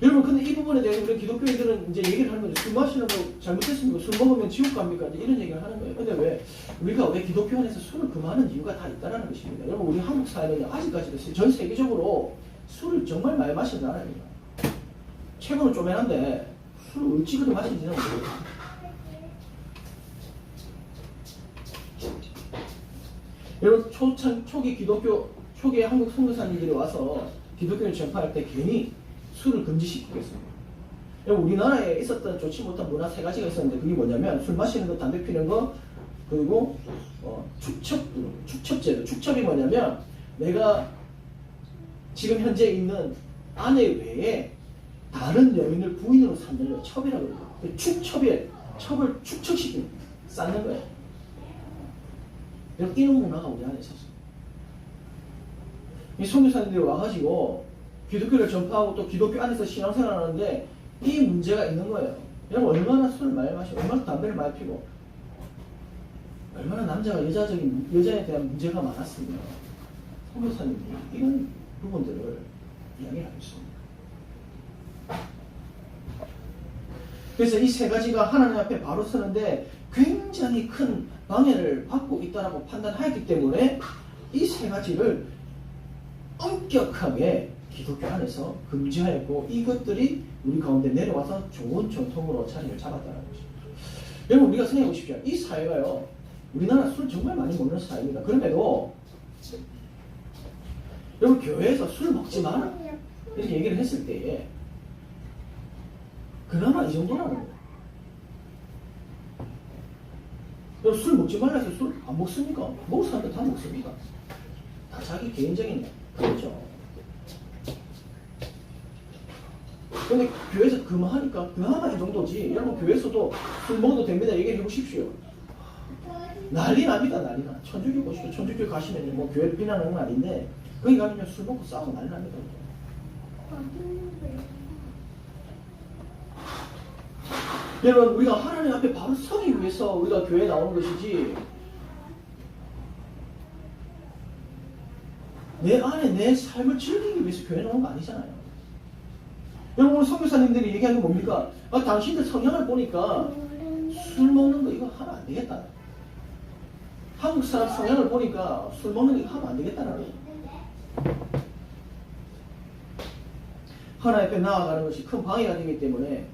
여러분 근데 이 부분에 대해서 우리 기독교인들은 이제 얘기를 하는 거죠. 술 마시는 거 잘못했습니까? 술 먹으면 지옥 갑니까? 이제 이런 얘기를 하는 거예요. 근데 왜 우리가 왜 기독교 안에서 술을 금하는 이유가 다 있다는 것입니다. 여러분 우리 한국 사회는 아직까지도 전 세계적으로 술을 정말 많이 마시는 나라입니다. 최고는 쪼매난데 술을 어찌 그리 마시는지는 모르겠어요. 여러분 초기 기독교 초기 한국 선교사님들이 와서 기독교를 전파할 때 괜히 술을 금지시키겠습니다. 여러분 우리나라에 있었던 좋지 못한 문화 세 가지가 있었는데 그게 뭐냐면 술 마시는 거, 담배 피는 거, 그리고 축첩제도. 축첩이 뭐냐면 내가 지금 현재 있는 아내 외에 다른 여인을 부인으로 삼는 걸 첩이라고 그래요. 축첩에 첩을 축척시키는 거예요. 쌓는 거예요. 여러분 이런 문화가 우리 안에 있었어요. 이 선교사님들이 와가지고 기독교를 전파하고 또 기독교 안에서 신앙생활을 하는데 이 문제가 있는 거예요. 여러분 얼마나 술을 많이 마시고 얼마나 담배를 많이 피고 얼마나 남자가 여자에 대한 문제가 많았습니다. 선교사님들이 이런 부분들을 이야기를 하고 있습니다. 그래서 이 세 가지가 하나님 앞에 바로 서는데 굉장히 큰 방해를 받고 있다고 판단하였기 때문에 이 세 가지를 엄격하게 기독교 안에서 금지하였고 이것들이 우리 가운데 내려와서 좋은 전통으로 자리를 잡았다는 것입니다. 여러분 우리가 생각해 보십시오. 이 사회가요. 우리나라 술 정말 많이 먹는 사회입니다. 그럼에도 여러분 교회에서 술 먹지 마라 이렇게 얘기를 했을 때에 그나마 이 정도라는 거예요. 여러분 술 먹지 말라 해서 술 안 먹습니까? 먹을 사람들 다 먹습니다. 다 자기 개인적인 거죠. 근데 교회에서 그만하니까 그나마 이 정도지. 여러분 교회에서도 술 먹어도 됩니다. 얘기를 해보십시오. 난리 납니다. 난리 나. 천주교 보시고 천주교 가시면 뭐 교회를 비난하는 건 아닌데 거기 가면 술 먹고 싸우고 난리 납니다. 여러분 우리가 하나님 앞에 바로 서기 위해서 우리가 교회에 나오는 것이지 내 안에 내 삶을 즐기기 위해서 교회에 나오는 거 아니잖아요. 여러분 오늘 선교사님들이 얘기하는 게 뭡니까? 당신들 성향을 보니까 술 먹는 거 이거 하면 안 되겠다. 한국 사람 성향을 보니까 술 먹는 거 이거 하면 안 되겠다는 거예요. 하나님 앞에 나아가는 것이 큰 방해가 되기 때문에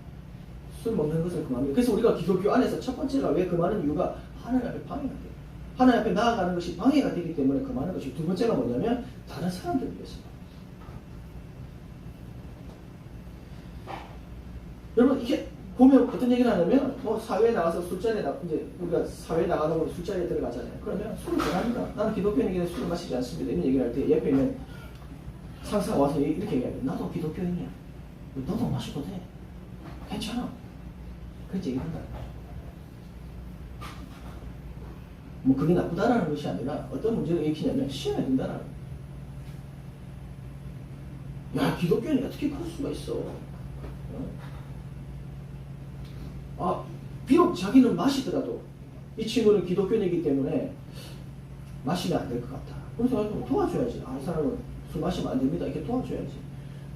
술 먹는 것을 금합니다. 그래서 우리가 기독교 안에서 첫 번째가 왜 금하는 이유가 하나님 앞에 방해가 돼요. 하나님 앞에 나아가는 것이 방해가 되기 때문에 금하는 것이 두 번째가 뭐냐면 다른 사람들을 위해서. 여러분 이게 보면 어떤 얘기를 하냐면 사회에 나가서 술자리에 이제 우리가 사회에 나가다 보면 술자리에 들어가잖아요. 그러면 술을 좋아합니다. 나는 기독교인이기 때문에 술을 마시지 않습니다. 이런 얘기를 할 때 옆에 있는 상사가 와서 이렇게 얘기합니다. 나도 기독교인이야. 너도 마셔도 돼. 괜찮아. 그렇게 얘기한다. 뭐 그게 나쁘다라는 것이 아니라 어떤 문제를 일으키냐면 시험에 든다라는 거예요. 야 기독교인이 어떻게 그럴 수가 있어. 비록 자기는 마시더라도 이 친구는 기독교인이기 때문에 마시면 안 될 것 같다. 그래서 도와줘야지. 이 사람은 술 마시면 안 됩니다. 이렇게 도와줘야지.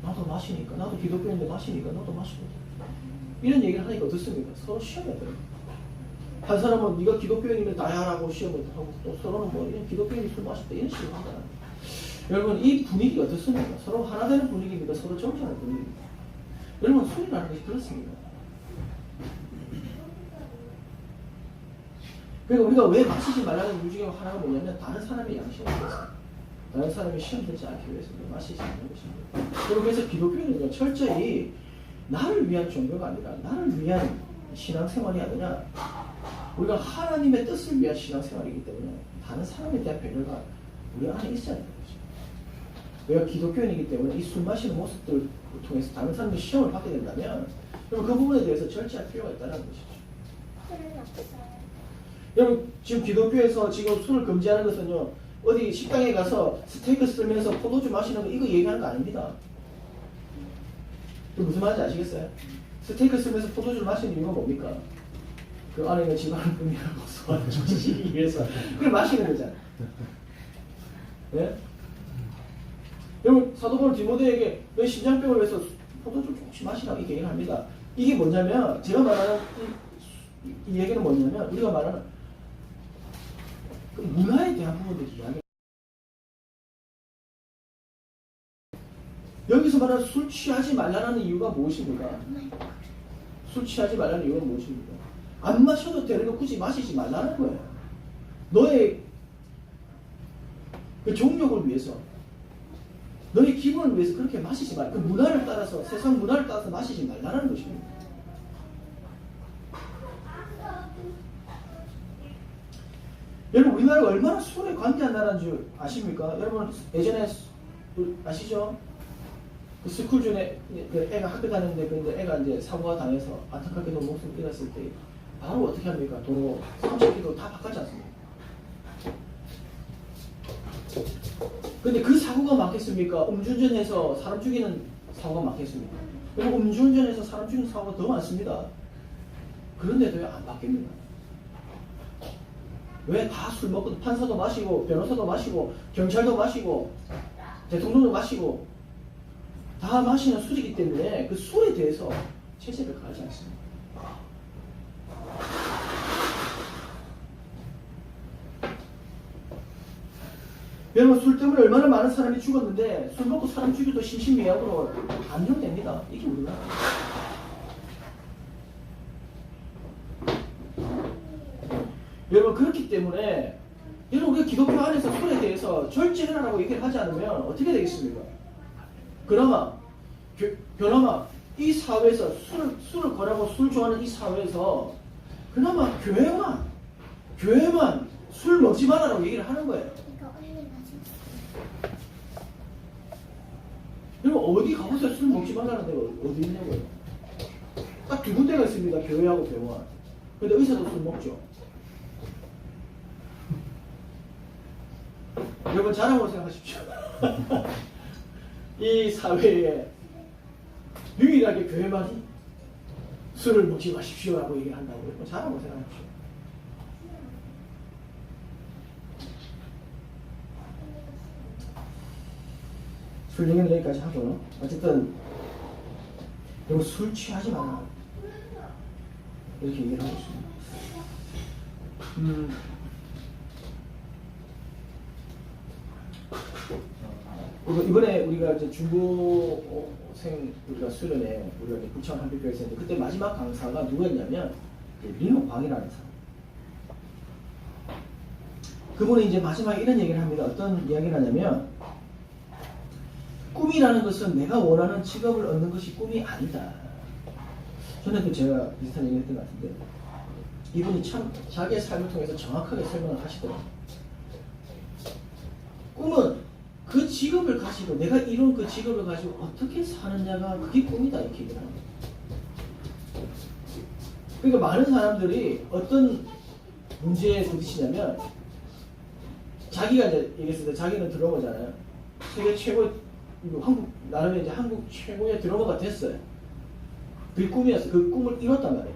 나도 마시니까, 나도 기독교인인데 마시니까 너도 마시고. 이런 얘기를 하니까 어떻습니까? 서로 시험에 들어요. 한 사람은 네가 기독교인이면 나야라고 시험을 하고 또 서로는 뭐 이런 기독교인이 술 마셨다 이런 식으로 한다. 여러분 이 분위기가 어떻습니까? 서로 하나 되는 분위기입니다. 서로 정죄하는 분위기입니다. 여러분 술이라는 것이 그렇습니다. 그러니까 우리가 왜 마시지 말라는 이유 중에 하나가 뭐냐면 다른 사람의 양심을 위해서 다른 사람이 시험되지 않기 위해서 마시지 않는 것입니다. 그래서 기독교는 철저히 나를 위한 종교가 아니라 나를 위한 신앙생활이 아니라 우리가 하나님의 뜻을 위한 신앙생활이기 때문에 다른 사람에 대한 배려가 우리 안에 있어야 되는 것입니다. 우리가 기독교인이기 때문에 이 술 마시는 모습들을 통해서 다른 사람이 시험을 받게 된다면 그럼 그 부분에 대해서 절제할 필요가 있다는 것이죠. 술은 없어요. 여러분 지금 기독교에서 지금 술을 금지하는 것은요 어디 식당에 가서 스테이크 쓰면서 포도주 마시는 거 이거 얘기하는 거 아닙니다. 무슨 말인지 아시겠어요? 스테이크 쓰면서 포도주를 마시는 이유가 뭡니까? 그 안에 있는 지방을 분리하고 소화를 조시기 위해서 그걸 마시는 거잖아요. 네? 여러분 사도 바울 디모데에게 너 심장병을 위해서 포도주 조금씩 마시라고 이렇게 얘기를 합니다. 이게 뭐냐면 제가 말하는 이 얘기는 뭐냐면 우리가 말하는 그 문화에 대한 부분들 이야기. 여기서 말하는 술 취하지 말라는 이유가 무엇입니까? 술 취하지 말라는 이유가 무엇입니까? 안 마셔도 되는 거 굳이 마시지 말라는 거예요. 너의 그 종욕을 위해서, 너의 기분을 위해서 그렇게 마시지 말. 그 문화를 따라서, 세상 문화를 따라서 마시지 말라는 것입니다. 여러분, 우리나라가 얼마나 술에 관대한 나라인 줄 아십니까? 여러분, 예전에 아시죠? 그 스쿨 중에 그 애가 학교 다니는데, 근데 애가 이제 사고가 당해서 안타깝게도 목숨을 잃었을 때 바로 어떻게 합니까? 도로 30km 다 바꿨지 않습니까? 근데 그 사고가 많겠습니까? 음주운전해서 사람 죽이는 사고가 많겠습니까? 그리고 음주운전해서 사람 죽이는 사고가 더 많습니다. 그런데도 왜 안 바뀝니까? 왜 다 술 먹고, 판사도 마시고, 변호사도 마시고, 경찰도 마시고, 대통령도 마시고, 다 마시는 술이기 때문에 그 술에 대해서 체제를 가하지 않습니다. 여러분, 술 때문에 얼마나 많은 사람이 죽었는데, 술 먹고 사람 죽여도 심신미약으로 감형됩니다. 이게 우리나라. 여러분, 그렇기 때문에 여러분, 우리가 기독교 안에서 술에 대해서 절제해라라고 얘기를 하지 않으면 어떻게 되겠습니까? 그나마 이 사회에서 술을 권하고 술 좋아하는 이 사회에서 그나마 교회만 술 먹지 말라라고 얘기를 하는 거예요. 이거 언니 가지고 여러분, 어디 가보세요. 술 먹지 말라는 데가 어디 있냐고요. 딱 두 군데가 있습니다. 교회하고 병원. 근데 의사도 술 먹죠. 여러분, 자랑으로 생각하십시오. 이 사회에 유일하게 교회만 술을 먹지 마십시오라고 얘기를 한다고요. 여러분, 자랑으로 생각하십시오. 술 얘기는 여기까지 하고, 어쨌든 여러분, 술 취하지 마라 이렇게 얘기를 하고 있습니다. 이번에 우리가 이제 중고생 우리가 수련회 우리가 이제 부천 한빛교회에서 했는데, 그때 마지막 강사가 누구였냐면 민호 광이라는 사람. 그분이 이제 마지막에 이런 얘기를 합니다. 어떤 이야기를 하냐면, 꿈이라는 것은 내가 원하는 직업을 얻는 것이 꿈이 아니다. 전에도 제가 비슷한 얘기 했던 것 같은데, 이분이 참 자기의 삶을 통해서 정확하게 설명을 하시더라고요. 꿈은 그 직업을 가지고, 내가 이룬 그 직업을 가지고 어떻게 사느냐가 그게 꿈이다, 이렇게 얘기를 합니다. 그러니까 많은 사람들이 어떤 문제에 부딪히냐면, 자기가 이제 얘기했을 때 자기는 드러머잖아요. 세계 최고, 나름의 이제 한국 최고의 드러머가 됐어요. 그게 꿈이었어요. 그 꿈을 이뤘단 말이에요.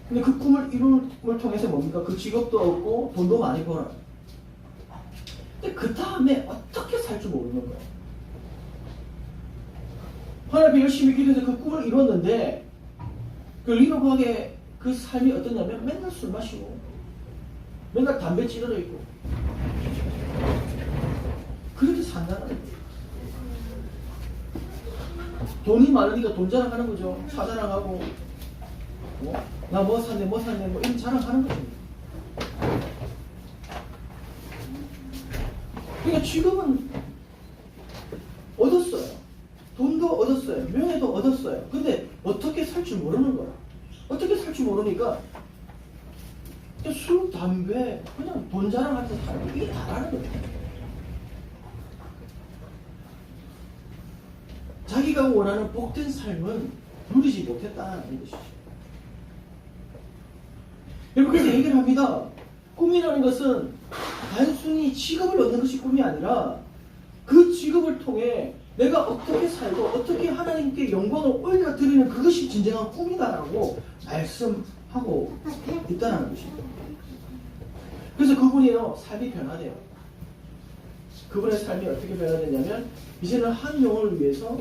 근데 그 꿈을 이룰 통해서 뭡니까? 그 직업도 얻고 돈도 많이 벌어요. 근데 그 다음에 어떻게 살 줄 모르는 거예요. 하나님 앞에 열심히 기도해서 그 꿈을 이뤘는데, 그 리노박의 그 삶이 어떠냐면 맨날 술 마시고 맨날 담배 찌르러 있고 그렇게 산다는 거예요. 돈이 많으니까 돈 자랑하는 거죠. 차 자랑하고, 나 뭐 샀네 뭐 이런 자랑하는 거죠. 그러니까 지금은 얻었어요. 돈도 얻었어요. 명예도 얻었어요. 근데 어떻게 살 줄 모르는 거야. 어떻게 살 줄 모르니까 술, 담배, 그냥 돈 자랑하면서 살고, 이게 다라는 거예요. 자기가 원하는 복된 삶은 누리지 못했다는 것이죠. 여러분, 그래서 얘기를 합니다. 꿈이라는 것은 단순히 직업을 얻는 것이 꿈이 아니라 그 직업을 통해 내가 어떻게 살고 어떻게 하나님께 영광을 올려드리는 그것이 진정한 꿈이다라고 말씀하고 있다는 것입니다. 그래서 그분이요, 삶이 변화돼요. 그분의 삶이 어떻게 변화되냐면, 이제는 한 영혼을 위해서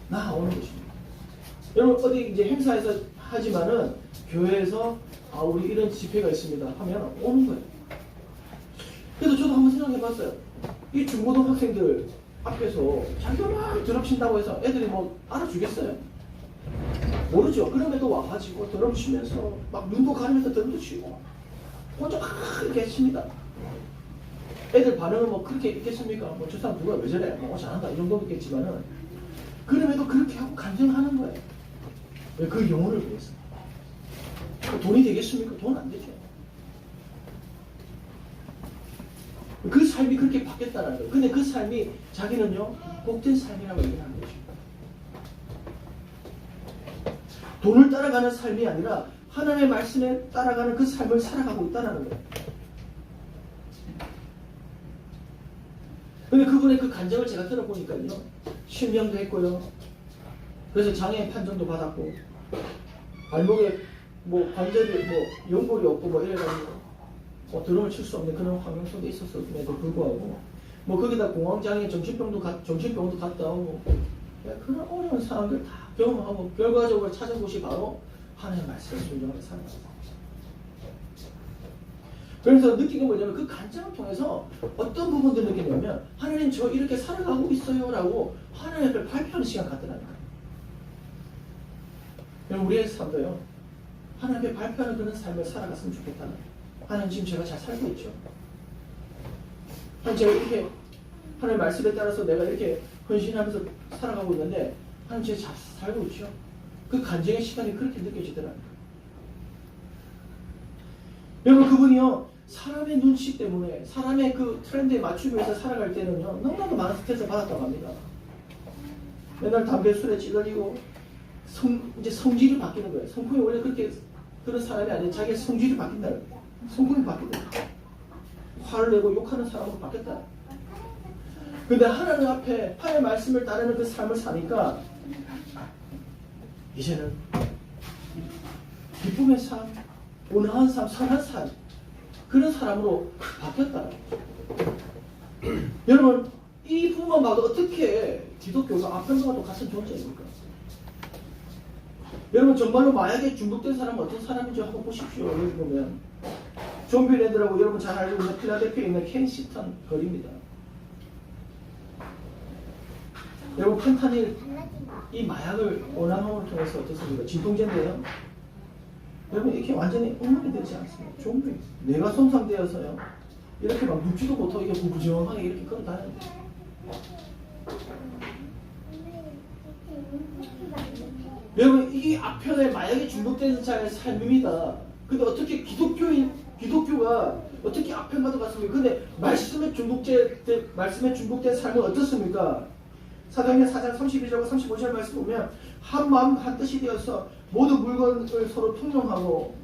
나아오는 것입니다. 여러분, 어디 이제 행사에서 하지만은 교회에서 우리 이런 집회가 있습니다 하면 오는 거예요. 그래서 저도 한번 생각해 봤어요. 이 중고등학생들 앞에서 자기가 막 드럼 친다고 해서 애들이 뭐 알아주겠어요? 모르죠. 그럼에도 와가지고 드럼 치면서 막 눈도 가리면서 드럼도 치고 혼자 막 이렇게 했습니다. 애들 반응은 뭐 그렇게 있겠습니까? 뭐 저 사람 누가 왜 저래? 뭐 잘한다 이 정도 있겠지만은 그럼에도 그렇게 하고 간증하는 거예요. 왜? 그 영혼을 위해서. 돈이 되겠습니까? 돈 안 되죠. 그 삶이 그렇게 바뀌었다는 거예요. 근데 그 삶이 자기는요 복된 삶이라고 얘기를 하는 거죠. 돈을 따라가는 삶이 아니라 하나님의 말씀에 따라가는 그 삶을 살아가고 있다는 거예요. 근데 그분의 그 간증을 제가 들어보니까요 실명도 했고요. 그래서 장애 판정도 받았고 발목에 뭐 관절이 뭐 연골이 없고 뭐 이래가지고 뭐 드럼을 칠 수 없는 그런 환경 속에 있었음에도 불구하고 뭐 거기다 공황장애 정신병도 갔다 오고 그런 어려운 상황을 다 경험하고 결과적으로 찾은 곳이 바로 하나님의 말씀을 순종하게 살아갔어요. 그래서 느낀 게 뭐냐면 그 간증을 통해서 어떤 부분들을 느끼냐면 하나님 저 이렇게 살아가고 있어요 라고 하나님 앞에 발표하는 시간 갖더라니까요. 우리의 삶도요 하나님 앞에 발표하는 그런 삶을 살아갔으면 좋겠다는 거예요. 하나님 지금 제가 잘 살고 있죠. 하나님 제가 이렇게 하나님 말씀에 따라서 내가 이렇게 헌신하면서 살아가고 있는데 하나님 제가 잘 살고 있죠. 그 간증의 시간이 그렇게 느껴지더라고요. 여러분 그분이요 사람의 눈치 때문에 사람의 그 트렌드에 맞추기 위해서 살아갈 때는요 너무나도 많은 스트레스를 받았다고 합니다. 맨날 담배 술에 찌들리고 이제 성질이 바뀌는 거예요. 성품이 원래 그렇게 그런 사람이 아니에요. 자기의 성질이 바뀐다는 거예요. 성품이 바뀐다. 화를 내고 욕하는 사람으로 바뀌었다. 근데 하나님 앞에 하나님의 말씀을 따르는 그 삶을 사니까 이제는 기쁨의 삶, 온화한 삶, 선한 삶 그런 사람으로 바뀌었다. 여러분 이 부분만 봐도 어떻게 기독교가 아편과 똑같은 존재입니까? 여러분 정말로 마약에 중독된 사람은 어떤 사람인지 한번 보십시오. 여기 보면 좀비랜드라고 여러분 잘 알고 있는 필라델피아에 있는 켄시턴 거리입니다. 여러분 펜타닐 이 마약을 오남함을 통해서 어떻습니까? 진통제인데요. 여러분 이렇게 완전히 엉망이 되지 않습니다. 좀비 뇌가 손상되어서요 이렇게 막 눕지도 못하고 이게 부부정하게 이렇게 걸어다니는데 여러분 이 앞편에 마약에 중독된 자의 삶입니다. 근데 어떻게 기독교가 어떻게 앞편과도 같습니까? 근데 말씀에 중독된 삶은 어떻습니까? 사도행전 4장 32절과 35절 말씀 보면 한 마음 한 뜻이 되어서 모든 물건을 서로 통용하고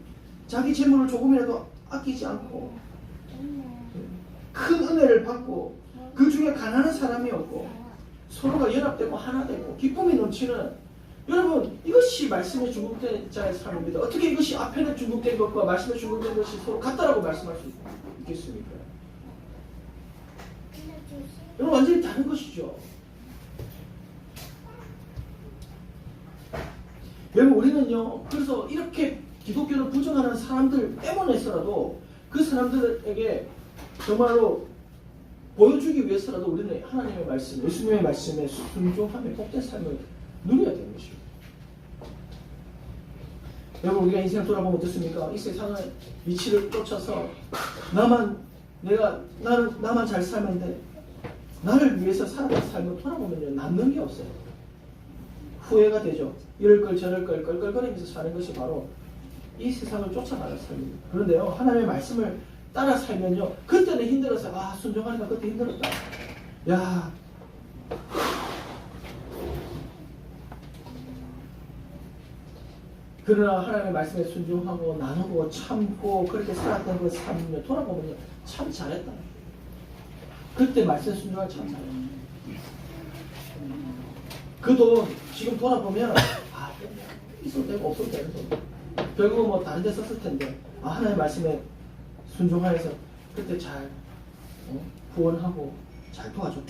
자기 재물을 조금이라도 아끼지 않고 큰 은혜를 받고 그 중에 가난한 사람이 없고 서로가 연합되고 하나 되고 기쁨이 넘치는 여러분 이것이 말씀에 중독된 자의 삶입니다. 어떻게 이것이 앞에는 중독된 것과 말씀에 중독된 것이 서로 같다라고 말씀할 수 있겠습니까? 여러분 완전히 다른 것이죠. 여러분 우리는요 그래서 이렇게 기독교를 부정하는 사람들 때문에서라도 그 사람들에게 정말로 보여주기 위해서라도 우리는 하나님의 말씀, 예수님의 말씀에 순종하며 복된 삶을 누려야 되는 것입니다. 여러분 우리가 인생 돌아보면 어떻습니까? 이 세상의 이치를 쫓아서 나만 잘 살면 돼. 나를 위해서 살아간 삶을 돌아보면요 남는 게 없어요. 후회가 되죠. 이럴 걸 저럴 걸 껄껄거리면서 사는 것이 바로 이 세상을 쫓아가는 삶입니다. 그런데요 하나님의 말씀을 따라 살면요 그때는 힘들어서 순종하니까 그때 힘들었다. 야 그러나 하나님의 말씀에 순종하고 나누고 참고 그렇게 살았던 그 삶을 돌아보면요 참 잘했다. 그때 말씀에 순종할 참 잘했다. 그 돈 지금 돌아보면 있어도 되고 없어도 되는 돈 결국은 뭐 다른 데 썼을 텐데 하나님의 말씀에 순종하여서 그때 잘 후원하고 잘 도와줬고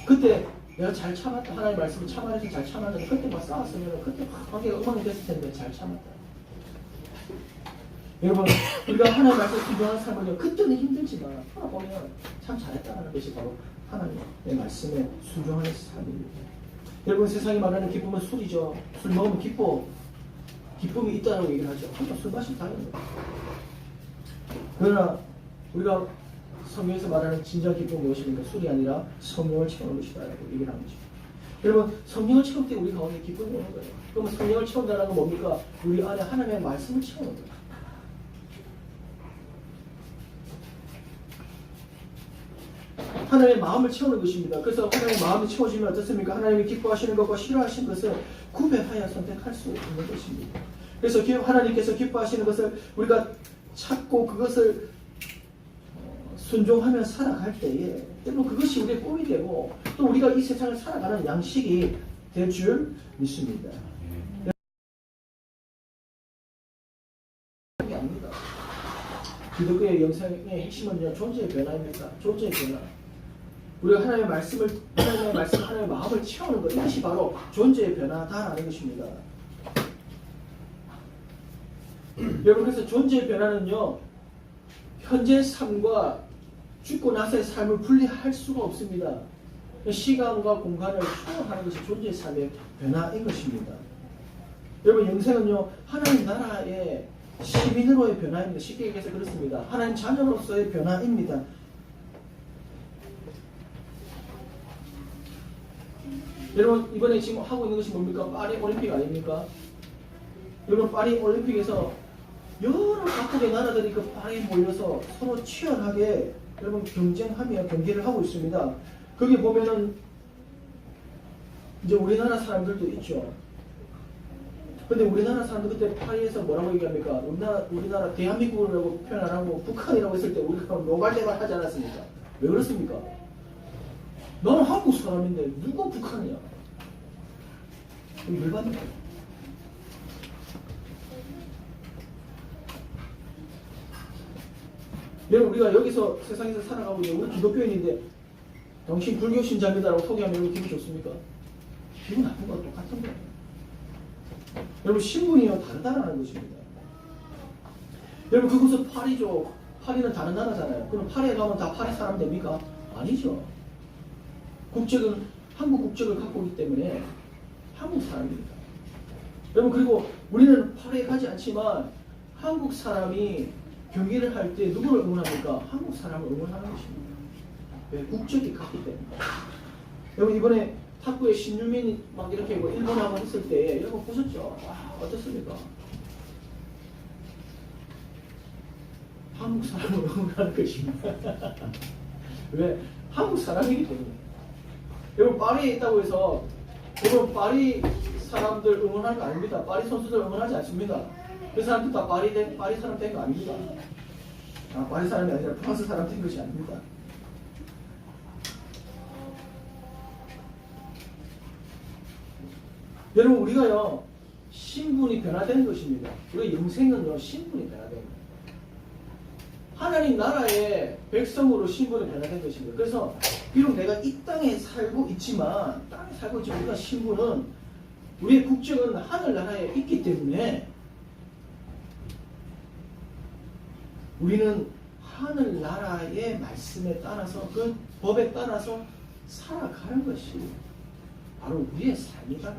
그때 내가 잘 참았다. 하나님의 말씀을 참아내서 잘 참았는데 그때 막 싸웠으면 그때 막 관계가 엉망이 됐을 텐데 잘 참았다. 여러분 우리가 하나님의 말씀에 순종하는 삶은요 그때는 힘들지만 돌아보면 참 잘했다는 것이 바로 하나님의 말씀에 순종하는 삶입니다. 여러분 세상이 말하는 기쁨은 술이죠. 술 먹으면 기쁨이 있다라고 얘기를 하죠. 한번 술 마시면 다른 거예요. 그러나 우리가 성경에서 말하는 진정 기쁨은 무엇입니까? 술이 아니라 성령을 채우는 것이다 라고 얘기를 하는 거죠. 여러분, 성령을 채울 때 우리 가운데 기쁨이 오는 거예요. 그러면 성령을 채운다는 건 뭡니까? 우리 안에 하나님의 말씀을 채우는 거예요. 하나님의 마음을 채우는 것입니다. 그래서 하나님의 마음이 채워지면 어떻습니까? 하나님이 기뻐하시는 것과 싫어하시는 것을 구별하여 선택할 수 있는 것입니다. 그래서 하나님께서 기뻐하시는 것을 우리가 찾고 그것을 순종하며 살아갈 때에 여러분 그것이 우리의 꿈이 되고 또 우리가 이 세상을 살아가는 양식이 될 줄 믿습니다. 아닙니다. 기독교의 영성의 핵심은요 존재의 변화입니다. 존재의 변화. 우리가 하나님의 말씀, 하나님의 마음을 채우는 것, 이것이 바로 존재의 변화다라는 것입니다. 여러분, 그래서 존재의 변화는요, 현재 삶과 죽고 나서의 삶을 분리할 수가 없습니다. 시간과 공간을 초월하는 것이 존재의 삶의 변화인 것입니다. 여러분, 영생은요, 하나님 나라의 시민으로의 변화입니다. 쉽게 얘기해서 그렇습니다. 하나님 자녀로서의 변화입니다. 여러분 이번에 지금 하고 있는 것이 뭡니까? 파리 올림픽 아닙니까? 여러분 파리 올림픽에서 여러 각국의 나라들이 그 파리에 몰려서 서로 치열하게 여러분 경쟁하며 경기를 하고 있습니다. 거기 보면은 이제 우리나라 사람들도 있죠. 근데 우리나라 사람들 그때 파리에서 뭐라고 얘기합니까? 우리나라 대한민국이라고 표현 안 하고 북한이라고 했을 때 우리가 노발대발 하지 않았습니까? 왜 그렇습니까? 너는 한국 사람인데 누가 북한이야? 열받는 거야. 여러분 우리가 여기서 세상에서 살아가고 있는 우리 기독교인인데 당신 불교 신자입니다라고 소개하면 여러분 기분 좋습니까? 기분 나쁜 거 똑같은 거예요. 여러분 신분이요 다르다라는 것입니다. 여러분 그곳은 파리죠. 파리는 다른 나라잖아요. 그럼 파리에 가면 다 파리 사람 됩니까? 아니죠. 국적은 한국 국적을 갖고 있기 때문에 한국 사람입니다. 여러분 그리고 우리는 파리에 가지 않지만 한국 사람이 경기를 할 때 누구를 응원합니까? 한국 사람을 응원하는 것입니다. 왜? 국적이 같기 때문에. 여러분 이번에 탁구의 신유민 막 이렇게 뭐 일본하고 했을 때 여러분 보셨죠? 와, 어떻습니까? 한국 사람을 응원하는 것입니다. 왜? 한국 사람이기 때문에. 여러분 파리에 있다고 해서 여러분 파리 사람들 응원하는 거 아닙니다. 파리 선수들 응원하지 않습니다. 그 사람들 다 파리 사람 된 거 아닙니다. 파리 사람이 아니라 프랑스 사람 된 것이 아닙니다. 여러분 우리가요 신분이 변화되는 것입니다. 우리 영생은요 신분이 변화되는 거예요. 하나님 나라의 백성으로 신분이 변화된 것입니다. 그래서 비록 내가 이 땅에 살고 있지만 우리가 신분은 우리의 국적은 하늘나라에 있기 때문에 우리는 하늘나라의 말씀에 따라서 그 법에 따라서 살아가는 것이 바로 우리의 삶이다.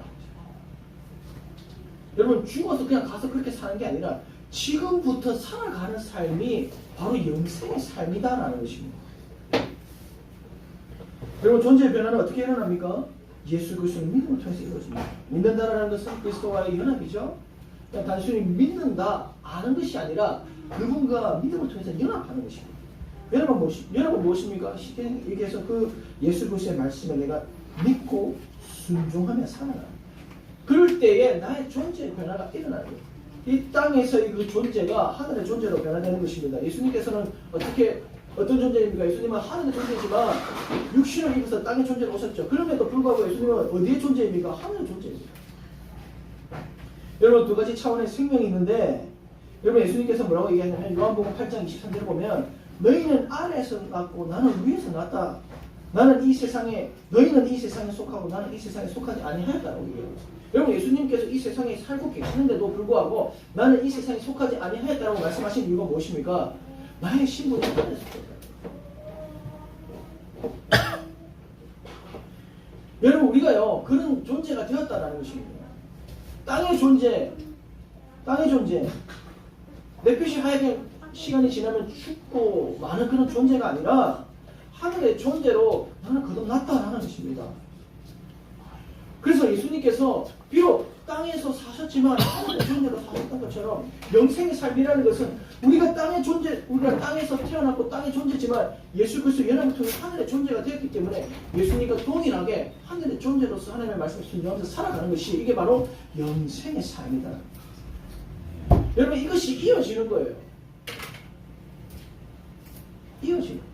여러분 죽어서 그냥 가서 그렇게 사는 게 아니라 지금부터 살아가는 삶이 바로 영생의 삶이다라는 것입니다. 여러분 존재의 변화는 어떻게 일어납니까? 예수 그리스도를 믿음을 통해서 이루어집니다. 믿는다라는 것은 그리스도와의 연합이죠. 그냥 단순히 믿는다, 아는 것이 아니라 그분과 믿음을 통해서 연합하는 것입니다. 여러분 무엇입니까? 쉽게 얘기해서 그 예수 그리스도의 말씀에 내가 믿고 순종하며 살아가는 그럴 때에 나의 존재의 변화가 일어나요. 이 땅에서의 그 존재가 하늘의 존재로 변화되는 것입니다. 예수님께서는 어떤 존재입니까? 예수님은 하늘의 존재지만 육신을 입어서 땅의 존재로 오셨죠. 그럼에도 불구하고 예수님은 어디의 존재입니까? 하늘의 존재입니다. 여러분 두 가지 차원의 생명이 있는데 여러분 예수님께서 뭐라고 얘기하냐면 요한복음 8장 23절에 보면 너희는 아래에서 났고 나는 위에서 났다. 너희는 이 세상에 속하고 나는 이 세상에 속하지 아니하였다고 얘기해요. 여러분 예수님께서 이 세상에 살고 계시는데도 불구하고 나는 이 세상에 속하지 아니하였다고 말씀하신 이유가 무엇입니까? 나의 신분이 하늘에 속했다. 여러분 우리가요 그런 존재가 되었다는 것입니다. 땅의 존재 내 뜻이 하여금 시간이 지나면 죽고 많은 그런 존재가 아니라 하늘의 존재로 나는 거듭났다라는 것입니다. 그래서 예수님께서 비록 땅에서 사셨지만 하늘의 존재로 사셨던 것처럼 영생의 삶이라는 것은 우리가 땅에서 태어났고 땅의 존재지만 예수 그리스도 연합을 통해 하늘의 존재가 되었기 때문에 예수님과 동일하게 하늘의 존재로서 하나님의 말씀을 순종하면서 살아가는 것이 이게 바로 영생의 삶이다. 여러분 이것이 이어지는 거예요. 이어지는 거예요.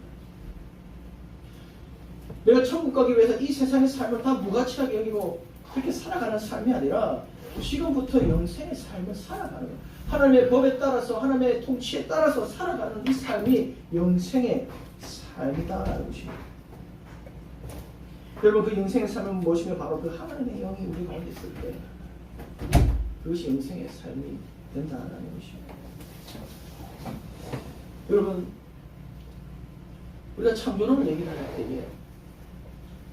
내가 천국 가기 위해서 이 세상의 삶을 다 무가치하게 여기고 그렇게 살아가는 삶이 아니라 지금부터 영생의 삶을 살아가는 거예요. 하나님의 법에 따라서 하나님의 통치에 따라서 살아가는 이 삶이 영생의 삶이다라는 것입니다. 여러분 그 영생의 삶은 무엇이며 바로 그 하나님의 영이 우리 가운데 있을 때 그것이 영생의 삶이 된다라는 것입니다. 여러분 우리가 창조론을 얘기를 할 때에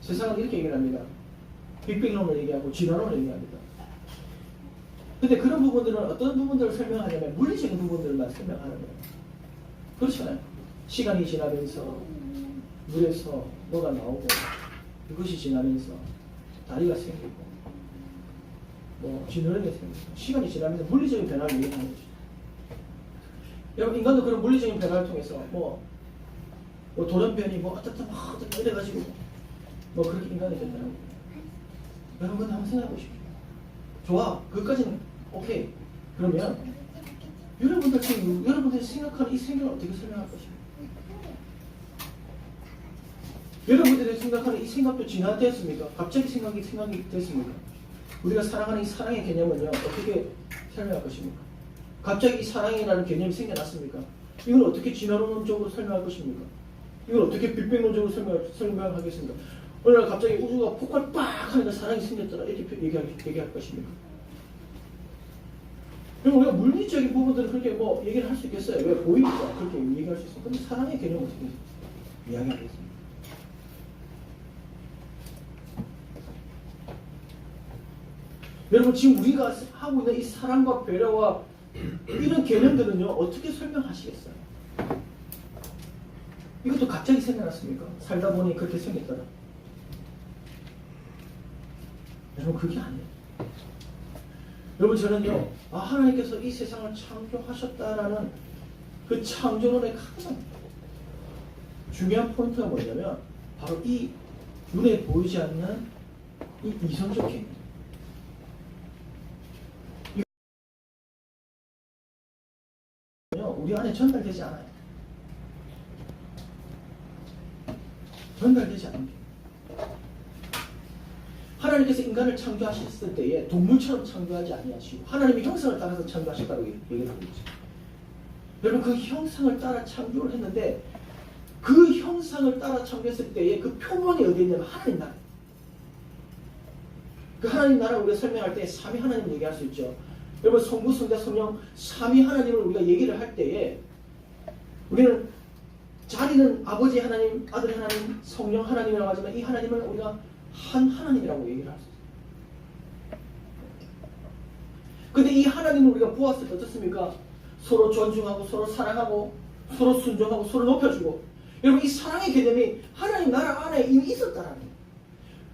세상은 이렇게 얘기를 합니다. 빅뱅론을 얘기하고 진화론을 얘기합니다. 근데 그런 부분들은 어떤 부분들을 설명하냐면 물리적인 부분들만 설명하는 거예요. 그렇잖아요. 시간이 지나면서 물에서 뭐가 나오고 그것이 지나면서 다리가 생기고 뭐 지느러미가 생기고 시간이 지나면서 물리적인 변화를 얘기하는 거죠. 여러분 인간도 그런 물리적인 변화를 통해서 뭐 돌연변이 뭐 어떻다 막 어떻다 이래가지고 뭐 그렇게 인간이 된다는 거예요. 여러분 한번 생각해 보십시오. 좋아, 그것까지는 오케이. 그러면 여러분들이 생각하는 이 생각을 어떻게 설명할 것입니까? 여러분들이 생각하는 이 생각도 진화되었습니까? 갑자기 생각이 됐습니까? 우리가 사랑하는 이 사랑의 개념은요 어떻게 설명할 것입니까? 갑자기 이 사랑이라는 개념이 생겨났습니까? 이걸 어떻게 진화론적으로 설명할 것입니까? 이걸 어떻게 빅뱅론적으로 설명하겠습니까? 어느 날 갑자기 우주가 폭발 빡 하니까 사랑이 생겼더라 이렇게 얘기할 것입니까? 그럼 우리가 물리적인 부분들은 그렇게 뭐 얘기를 할 수 있겠어요? 왜 보이니까 그렇게 얘기할 수 있어요? 그럼 사랑의 개념을 어떻게 이야기하겠습니까? 여러분 지금 우리가 하고 있는 이 사랑과 배려와 이런 개념들은요 어떻게 설명하시겠어요? 이것도 갑자기 생겨났습니까? 살다 보니 그렇게 생겼더라. 여러분 그게 아니에요. 여러분 저는요 하나님께서 이 세상을 창조하셨다라는 그 창조론의 가장 중요한 포인트가 뭐냐면 바로 이 눈에 보이지 않는 이 이성적 개념. 우리 안에 전달되지 않아요. 전달되지 않는 게. 하나님께서 인간을 창조하셨을 때에 동물처럼 창조하지 아니하시고 하나님의 형상을 따라서 창조하셨다고 얘기를 하고 있죠. 여러분 그 형상을 따라 창조를 했는데 그 형상을 따라 창조했을 때에 그 표본이 어디에 있냐면 하나님 나라. 그 하나님 나라를 우리가 설명할 때 삼위 하나님을 얘기할 수 있죠. 여러분 성부, 성자, 성령 삼위 하나님을 우리가 얘기를 할 때에 우리는 자리는 아버지 하나님, 아들 하나님, 성령 하나님이라고 하지만 이 하나님을 우리가 한 하나님이라고 얘기를 할 수 있어요. 근데 이 하나님을 우리가 보았을 때 어떻습니까? 서로 존중하고 서로 사랑하고 서로 순종하고 서로 높여주고 여러분 이 사랑의 개념이 하나님 나라 안에 이미 있었다라는 거예요.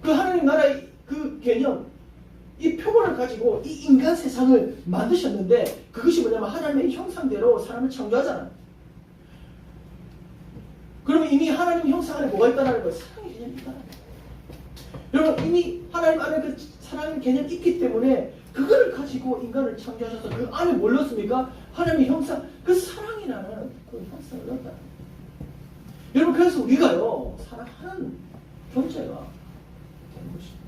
그 하나님 나라의 그 개념 이 표본을 가지고 이 인간 세상을 만드셨는데 그것이 뭐냐면 하나님의 형상대로 사람을 창조하잖아요. 그러면 이미 하나님 형상 안에 뭐가 있다는 거예요? 사랑의 개념이 있다는 거예요. 여러분 이미 하나님 안에 그 사랑의 개념이 있기 때문에 그거를 가지고 인간을 창조하셔서 그 안에 뭘 넣었습니까? 하나님의 형상, 그 사랑이라는 그 형상을 넣었다는 거예요. 여러분 그래서 우리가요 사랑하는 존재가 되는 것입니다.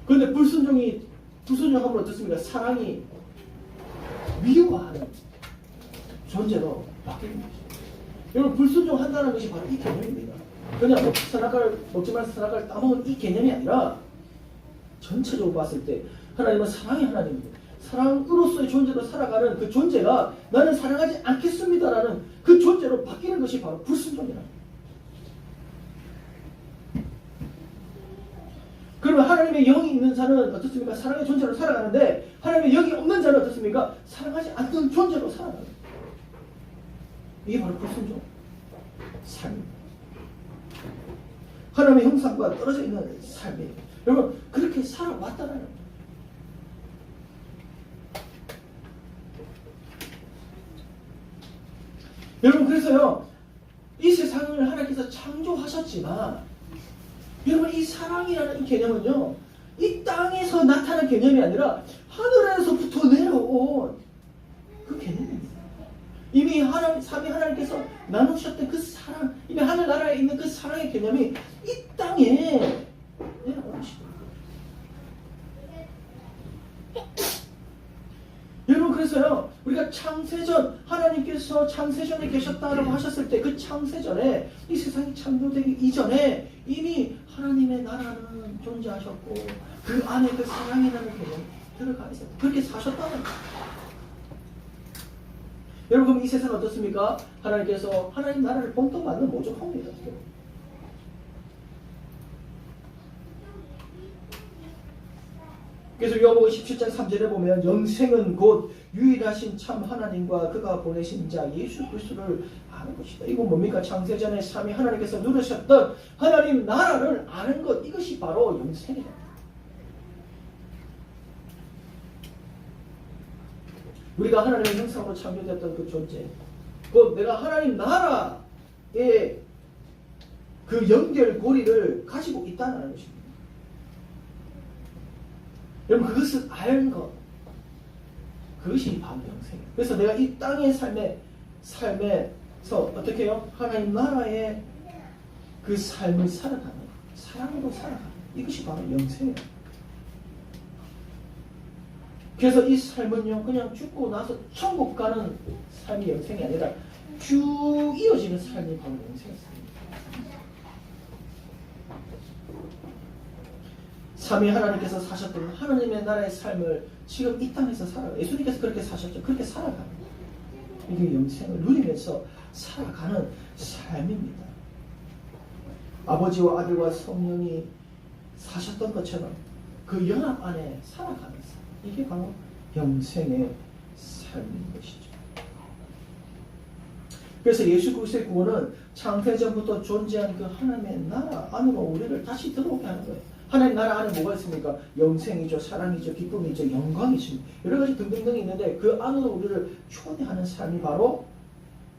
그런데 불순종하면 어떻습니까? 사랑이 미워하는 존재로 바뀌는 것입니다. 여러분 불순종한다는 것이 바로 이 개념입니다. 그냥 선악과를 먹지 말아서 선악과를 따먹은 이 개념이 아니라 전체적으로 봤을 때 하나님은 사랑의 하나님입니다. 사랑으로서의 존재로 살아가는 그 존재가 나는 사랑하지 않겠습니다라는 그 존재로 바뀌는 것이 바로 불순종이라는 거예요. 그럼 여러분 하나님의 영이 있는 자는 어떻습니까? 사랑의 존재로 살아가는데 하나님의 영이 없는 자는 어떻습니까? 사랑하지 않는 존재로 살아가는 거예요. 이게 바로 불순종 삶입니다. 하나님의 형상과 떨어져 있는 삶이에요. 여러분 그렇게 살아왔다는 거예요. 여러분 그래서요 이 세상을 하나님께서 창조하셨지만 여러분 이 사랑이라는 이 개념은요 이 땅에서 나타난 개념이 아니라 하늘에서부터 내려온 그 개념입니다. 이미 삼위 하나님께서 나누셨던 그 사랑, 이미 하늘나라에 있는 그 사랑의 개념이 이 땅에 내려오십니다. 여러분 그래서요 우리가 창세전 하나님께서 창세전에 계셨다라고 하셨을 때 그 창세전에 이 세상이 창조되기 이전에 이미 하나님의 나라는 존재하셨고 그 안에 그 사랑이라는 개념이 들어가 있어요. 그렇게 사셨다는 거예요. 여러분 그럼 이 세상은 어떻습니까? 하나님께서 하나님 나라를 본떠받는 모종합니다. 그래서 요한복음 17장 3절에 보면 영생은 곧 유일하신 참 하나님과 그가 보내신 자 예수 그리스도를 아는 것이다. 이건 뭡니까? 창세전에 삼위 하나님께서 누르셨던 하나님 나라를 아는 것, 이것이 바로 영생이다. 우리가 하나님의 형상으로 창조되었던 그 존재, 곧 내가 하나님 나라의 그 연결고리를 가지고 있다는 것입니다. 여러분 그것을 아는 것, 그것이 바로 영생이에요. 그래서 내가 이 땅의 삶에서 어떻게 해요? 하나님 나라의 그 삶을 살아가는, 사랑으로 살아가는, 이것이 바로 영생이에요. 그래서 이 삶은요 그냥 죽고 나서 천국 가는 삶이 영생이 아니라 쭉 이어지는 삶이 바로 영생입니다. 삼위 하나님께서 사셨던 하나님의 나라의 삶을 지금 이 땅에서 살아가요. 예수님께서 그렇게 사셨죠. 그렇게 살아가는 이게 영생을 누리면서 살아가는 삶입니다. 아버지와 아들과 성령이 사셨던 것처럼 그 연합 안에 살아가는 삶, 이게 바로 영생의 삶인 것이죠. 그래서 예수 그리스도의 구원은 창세전부터 존재한 그 하나님의 나라 안으로 우리를 다시 들어오게 하는 거예요. 하나님 나라 안에 뭐가 있습니까? 영생이죠, 사랑이죠, 기쁨이죠, 영광이죠, 여러 가지 등등등 있는데 그 안으로 우리를 초대하는 삶이 바로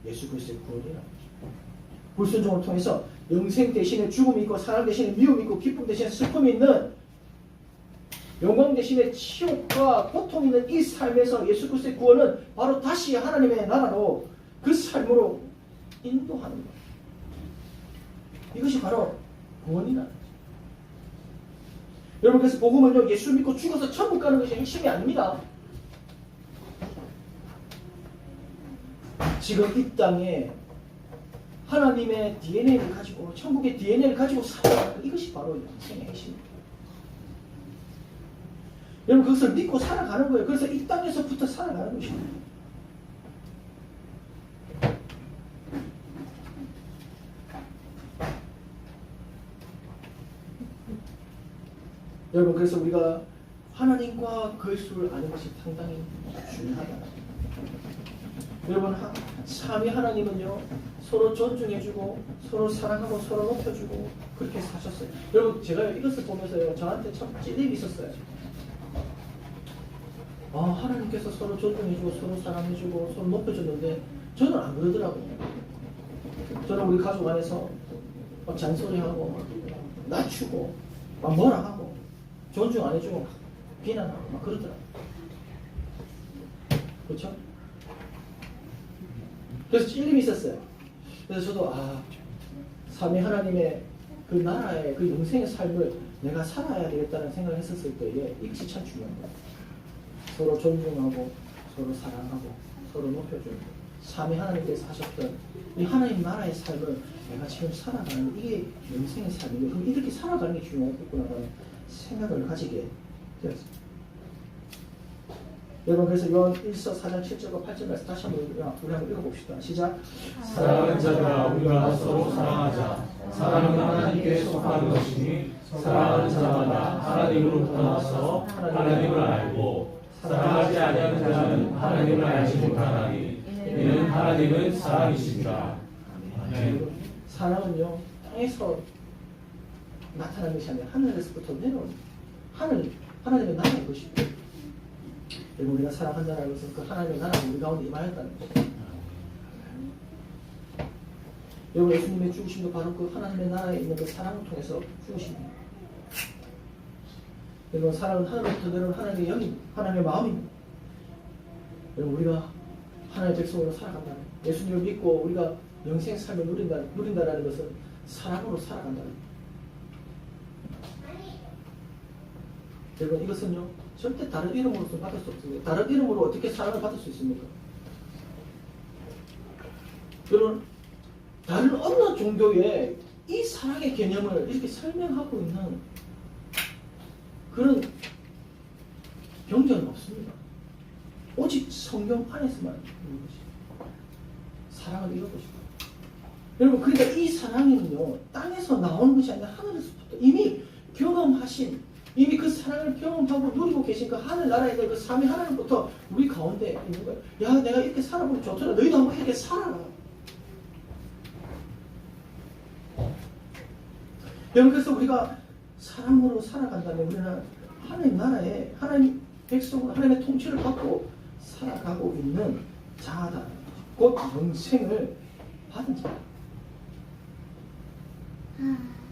예수 그리스도의 구원이라는 거죠. 불순종을 통해서 영생 대신에 죽음이 있고 사랑 대신에 미움이 있고 기쁨 대신에 슬픔이 있는, 영광 대신에 치욕과 고통이 있는 이 삶에서 예수 그리스도의 구원은 바로 다시 하나님의 나라로 그 삶으로 인도하는 거예요. 이것이 바로 구원이라는 거예요. 여러분 그래서 복음은요 예수 믿고 죽어서 천국 가는 것이 핵심이 아닙니다. 지금 이 땅에 하나님의 DNA를 가지고 천국의 DNA를 가지고 살아가는, 이것이 바로 영생의 핵심입니다. 여러분 그것을 믿고 살아가는 거예요. 그래서 이 땅에서부터 살아가는 것입니다. 여러분 그래서 우리가 하나님과 그리스도를 아는 것이 상당히 중요하다. 여러분 삼위 하나님은요 서로 존중해주고 서로 사랑하고 서로 높여주고 그렇게 사셨어요. 여러분 제가 이것을 보면서요 저한테 참 찔림이 있었어요. 하나님께서 서로 존중해주고 서로 사랑해주고 서로 높여줬는데 저는 안 그러더라고요. 저는 우리 가족 안에서 막 잔소리하고 막 낮추고 막 뭐라 하고 존중 안 해주고 막 비난하고 막 그러더라고요. 그렇죠? 그래서 찔림이 있었어요. 그래서 저도 삼위 하나님의 그 나라의 그 영생의 삶을 내가 살아야 되겠다는 생각을 했었을 때에 이것이 참 중요한 거예요. 서로 존중하고 서로 사랑하고 서로 높여주는 삼위 하나님께서 하셨던 이 하나님 나라의 삶을 내가 지금 살아가는, 이게 영생의 삶이에요. 그럼 이렇게 살아가는 게 중요하겠구나라는 생각을 가지게 되었습니다. 여러분 그래서 요한 1서 4장 7절과 8절에서 다시 한번 우리 한번 읽어봅시다. 시작. 사랑하는 자들아 우리가 서로 사랑하자. 사랑은 하나님께 속하는 것이니 사랑하는 사람마다 하나님으로부터 나서 하나님을 알고 사랑하지 아니하는 자는 하나님을 알지 못하나니 이는 하나님은 사랑이십니다. 사랑은요 땅에서 나타나는 것이 아니라 하늘에서부터 내려오는 하나님의 나라의 것이고, 그리고 우리가 사랑한다는 것은 그 하나님의 나라가 우리 가운데 임하였다는 것입니다. 여러분, 예수님의 죽으심도 바로 그 하나님의 나라에 있는 그 사랑을 통해서 죽으십니다. 여러분, 사랑은 하나님부터 내려온 하나님의 영입니다. 하나님의 마음입니다. 여러분, 우리가 하나님의 백성으로 살아간다는, 예수님을 믿고 우리가 영생 삶을 누린다는 것은 사랑으로 살아간다는 것. 여러분, 이것은요 절대 다른 이름으로서 받을 수 없습니다. 다른 이름으로 어떻게 사랑을 받을 수 있습니까? 여러분, 다른 어느 종교에 이 사랑의 개념을 이렇게 설명하고 있는 그런 경전은 없습니다. 오직 성경 안에서만 있는 것입니다. 사랑을 이런 것입니다. 여러분, 그러니까 이 사랑은요 땅에서 나오는 것이 아니라 하늘에서부터 이미 경험하신, 이미 그 사랑을 경험하고 누리고 계신 그 하늘나라에 그 삼위 하나님부터 우리 가운데 있는 거예요. 야, 내가 이렇게 살아보면 좋더라. 너희도 한번 이렇게 살아라. 여러분, 그래서 우리가 사랑으로 살아간다면 우리는 하나님 나라에 하나님 백성으로 하나님의 통치를 받고 살아가고 있는 자다. 곧 영생을 받은 자다.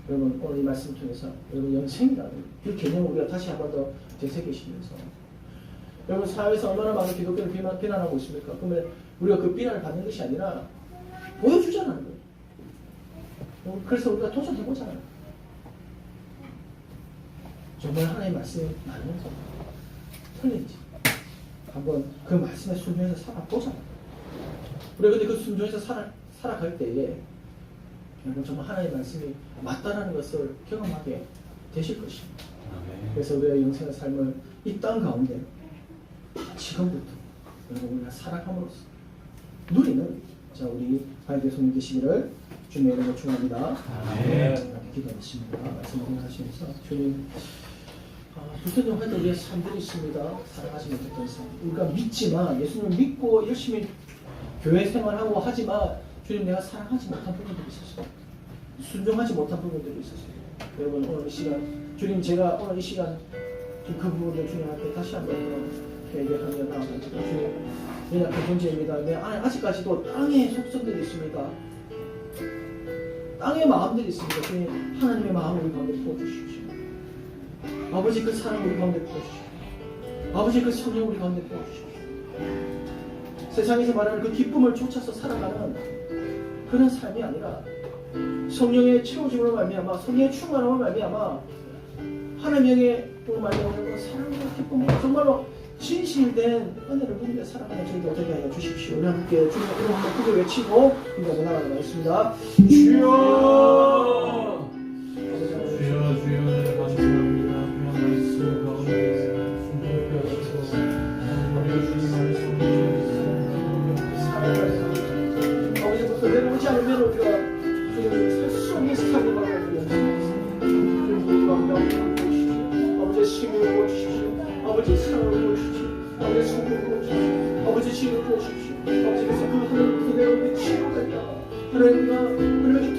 여러분, 오늘 이 말씀을 통해서 여러분 영생이라는 그 개념을 우리가 다시 한 번 더 되새기시면서, 여러분 사회에서 얼마나 많은 기독교를 비난하고 있습니까? 그러면 우리가 그 비난을 받는 것이 아니라 보여주자는 거예요. 그래서 우리가 도전해보잖아요. 정말 하나님의 말씀이 맞는지 틀린지 한번 그 말씀에 순종해서 살아보잖아요. 우리가 근데 그 순종해서 살아갈 때에 여러분 정말 하나님의 말씀이 맞다라는 것을 경험하게 되실 것입니다. 그래서 우리의 영생의 삶을 이 땅 가운데 지금부터 여러분 우리가 살아감으로써 누리는, 자, 우리 바이블 성령 되시기를 주님의 이름으로 축원합니다. 이렇게 기도하십니다. 말씀 공유하시면서 주님, 불편한 활동 우리의 삶들이 있습니다. 살아가지 못했던 삶, 우리가 믿지만 예수님을 믿고 열심히 교회 생활하고 하지만 주님, 내가 사랑하지 못한 부분들이 있었어요. 순종하지 못한 부분들이 있었어요. 여러분, 오늘 이 시간 주님, 제가 오늘 이 시간 그 부분을 주님한테 다시 한번 얘기하며 나아갑니다. 주님, 연약한 존재입니다. 내 안에 아직까지도 땅의 속성들이 있습니다. 땅의 마음들이 있습니다. 주님, 하나님의 마음을 우리 가운데 부어주십시오. 아버지, 그 사랑을 우리 가운데 부어주십시오. 아버지, 그 성령 우리 가운데 부어주십시오. 세상에서 말하는 그 기쁨을 쫓아서 살아가는 그런 삶이 아니라 성령의 채워짐으로 말미암아, 성령의 충만함으로 말미암아 하나님의 말미암아 사랑과 기쁨으로 정말로 진실된 은혜를 누리며 살아가는 저희가 되게 하여 주십시오. 우리 함께 주님의 이름 한번 크게 외치고 인간에 나가겠습니다. 주여, 주여, 주여, 감사합니다. 주여 말씀 가운데 순종하여 주셔서 우리가 주님 말씀 아버지부터 내려오지 않으면 우리가 살수 없는 스타일을 말하고 아버지의 힘을 부어주십시오. 아버지의 사랑을 부어주십시오. 아버지의 성령을 부어주십시오. 아버지의 지혜를 부어주십시오. 아버지께서 그 하나님께서 내려오는 지혜로까지 하나님의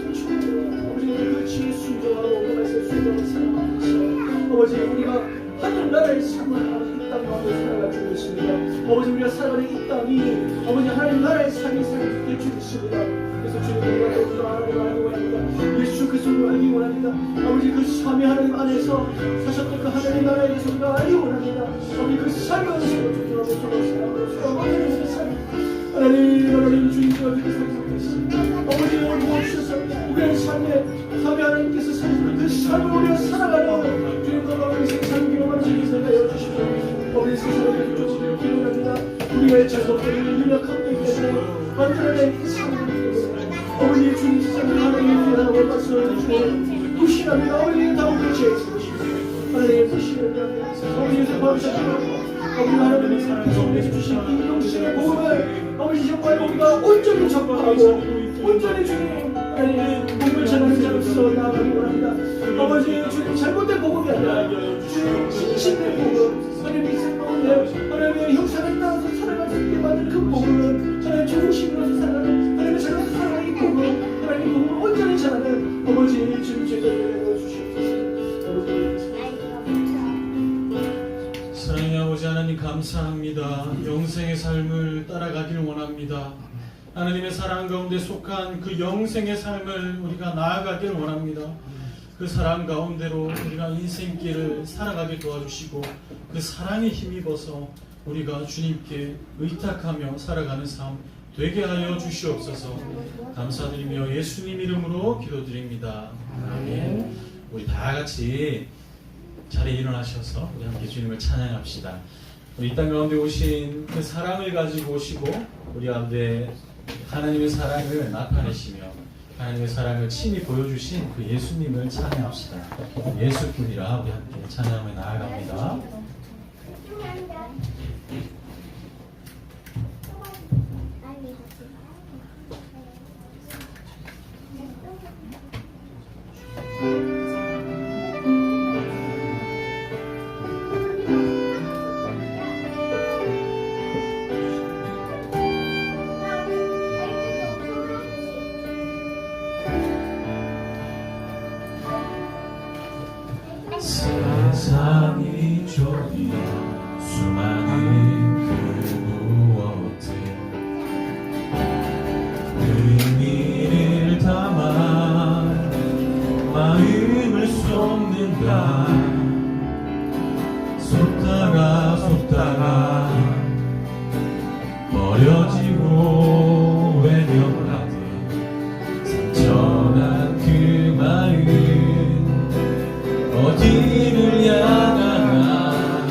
통치로 아버지는 그 지혜 순종하고 그 말씀에 순종하고 살아가면서 아버지, 우리가 하늘나라의 삶을 이 땅 가운데 살아가지고 있습니다. 아버지, 우리가 살아가는 이 땅이 아버지 하나님 나라의 삶이 될 줄 있습니다. 그래서 주님, 우리가 하나님 알기 원합니다. 예수 그리스도를 알기 원합니다. 아버지, 그 삼위 하나님 안에서 사셨던 그 하나님 나라에 대해서 우리가 알기 원합니다. 아버지, 그 삶을 서로 존중하고 서로 사랑하고 서로 원하는 그 삶, 하나님 주님과 그렇게 살겠습니다. 아버지, 오늘 무엇이셔서 우리의 삶에 삼위 하나님께서 사신 그 삶을 우리가 살아가는 주님과 아버지 삶 경험하는 주님께서 하여 주십시오. 아버지, 세상을 주시기를 기원합니다. 우리의 잘못된 유력함들 때문에 만들어낸 이 삶을 아버지, 주님 세상을 하나님의 위하고 말씀해주시고 무시합니다. 아버지, 다 우리의 죄였습니다. 하나님의 무시를 아버지에서 범사시고 아버지, 하나님의 사랑을 성내해 주신 이 영생의 복음을 아버지 정말 우리가 온전히 전파하고 온전히 주님 하나님 복음을 전하는 자로서 나아가기 원합니다. 아버지 주님 잘못된 복음이 아니라 주님 진실된 복음 하나님 이 세상에 하나님의 형상을 따라서 살아갈 수 있게 만드는 그 복음 하나님 중심으로서 살아가는 하나님의 자녀로서 살아가는 이 복음 하나님 복음을 온전히 전하는 아버지 주님 제가 주시옵소서. 사랑의 아버지 하나님 감사합니다. 영생의 삶을 따라가길 원합니다. 하나님의 사랑 가운데 속한 그 영생의 삶을 우리가 나아가길 원합니다. 그 사랑 가운데로 우리가 인생길을 살아가게 도와주시고 그 사랑에 힘입어서 우리가 주님께 의탁하며 살아가는 삶 되게 하여 주시옵소서. 감사드리며 예수님 이름으로 기도드립니다. 아멘. 우리 다 같이 자리에 일어나셔서 우리 함께 주님을 찬양합시다. 우리 이 땅 가운데 오신 그 사랑을 가지고 오시고 우리 가운데 하나님의 사랑을 나타내시며 하나님의 사랑을 친히 보여주신 그 예수님을 찬양합시다. 예수뿐이라 우리 함께 찬양하며 나아갑니다. 세상이 좁은 수많은 그 무엇들 의미를 담아 마음을 쏟는다. 쏟다가 버려지고 외면하듯 상처난 그 마음 어디를 향하나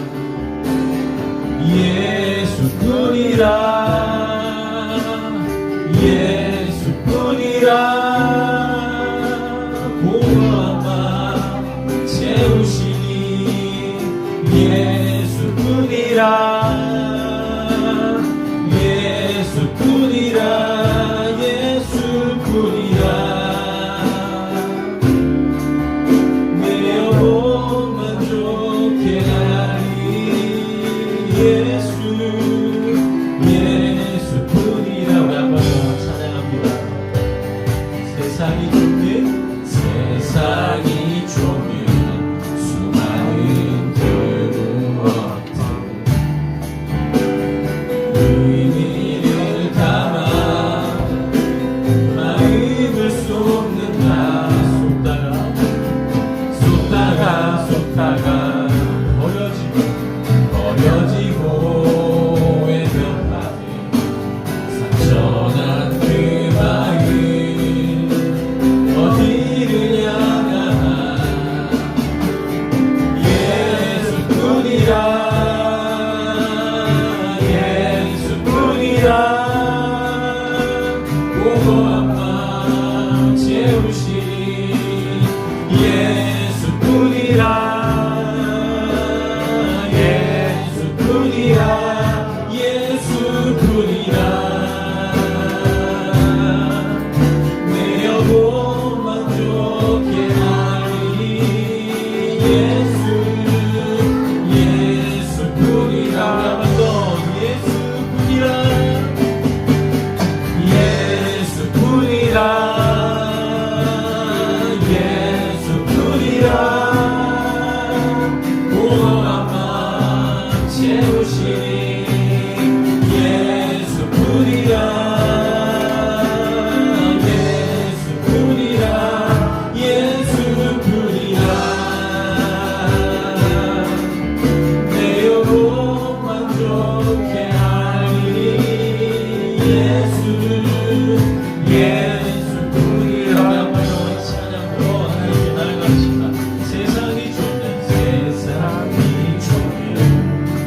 예수뿐이라 고마마 채우시니 예수뿐이라 예수뿐이라 우리 한번 찬양합니다. 세상이 좁은 수많은 그 무엇들 의미를 담아 마음을 쏟는다. 쏟다가 버려지고 외면하는 상처난 그 마음 어디를 향하나 예수뿐이라 고마마 채우시니 예수뿐이라 내 영혼 만족해 하리 예수뿐이라 한번 더 예수뿐이라 고마마 채우시니 예수뿐이라 내 영혼 만족해 하리 예수뿐이라 한번 찬양으로 하나님께 나아갑시다. 세상이 좁은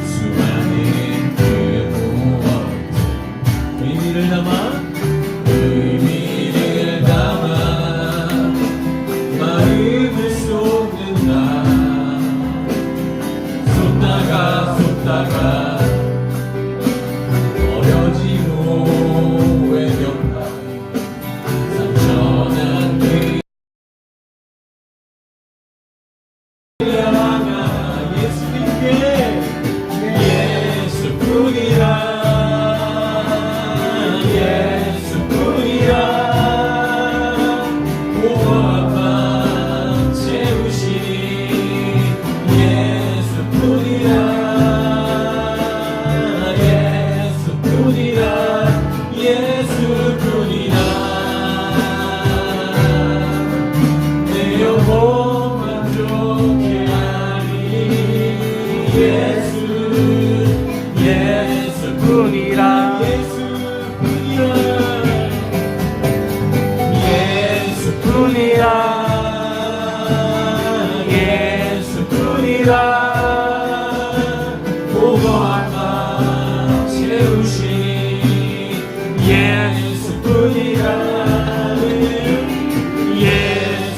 수많은 그 무엇들 의미를 담아 마음을 쏟는다. 쏟다가 버려지고 외면하는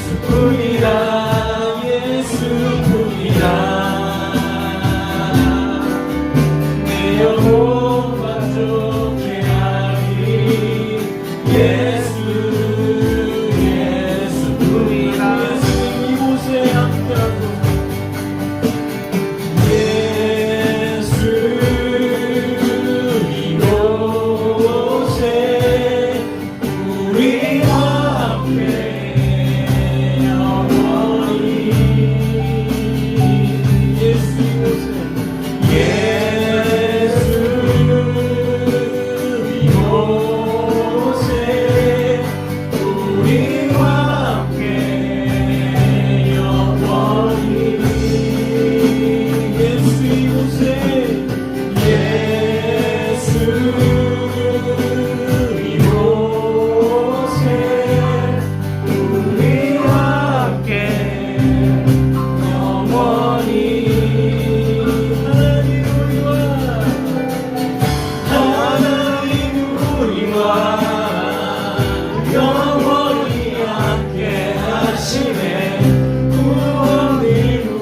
예수뿐이라 예수뿐이라 내 영혼 만족해 하리 예수뿐이라 예수 이곳에 함께하고 예수 이곳에 우리와 함께 영원히 예수 이곳에 이곳에 우리와 함께 영원히 예수 이곳에 이곳에 우리와 함께 영원히 하나님 우리와 영원히 함께 하시네 구원을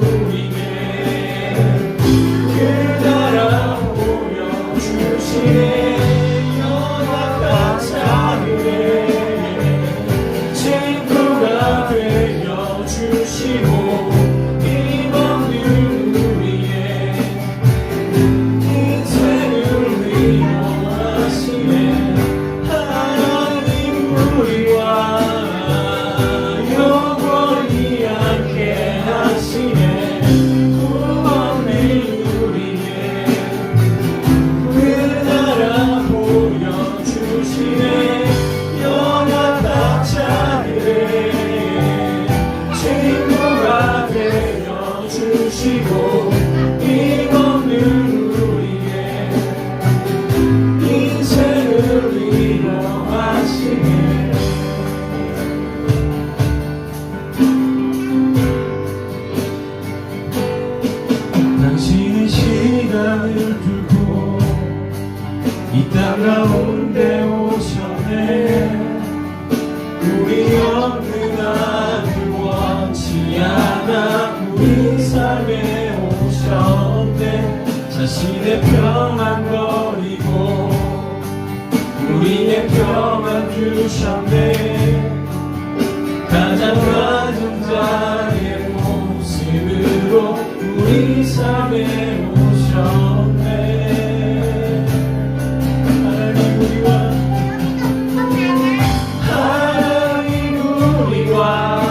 우리에게 그 나라 보여주시네 연약한 자들의 친구가 되어주시고 힘없는 우리의 인생을 위로하시네 하나님 우리와 영원히 함께 하시네 구원을 우리의 그 나라 보여주시네 연약한 자들의 친구가 되어주시고 힘없는 우리의 인생을 위로하시네 당신의 시간을 두고 이 땅 가운데 오셨네 우리 없는 아들 원치 않아 우리 삶에 오셨네 자신의 평안 버리고 우리의 평안 주셨네 가장 낮은 자의 모습으로 우리 삶에 오셨네 하나님 우리와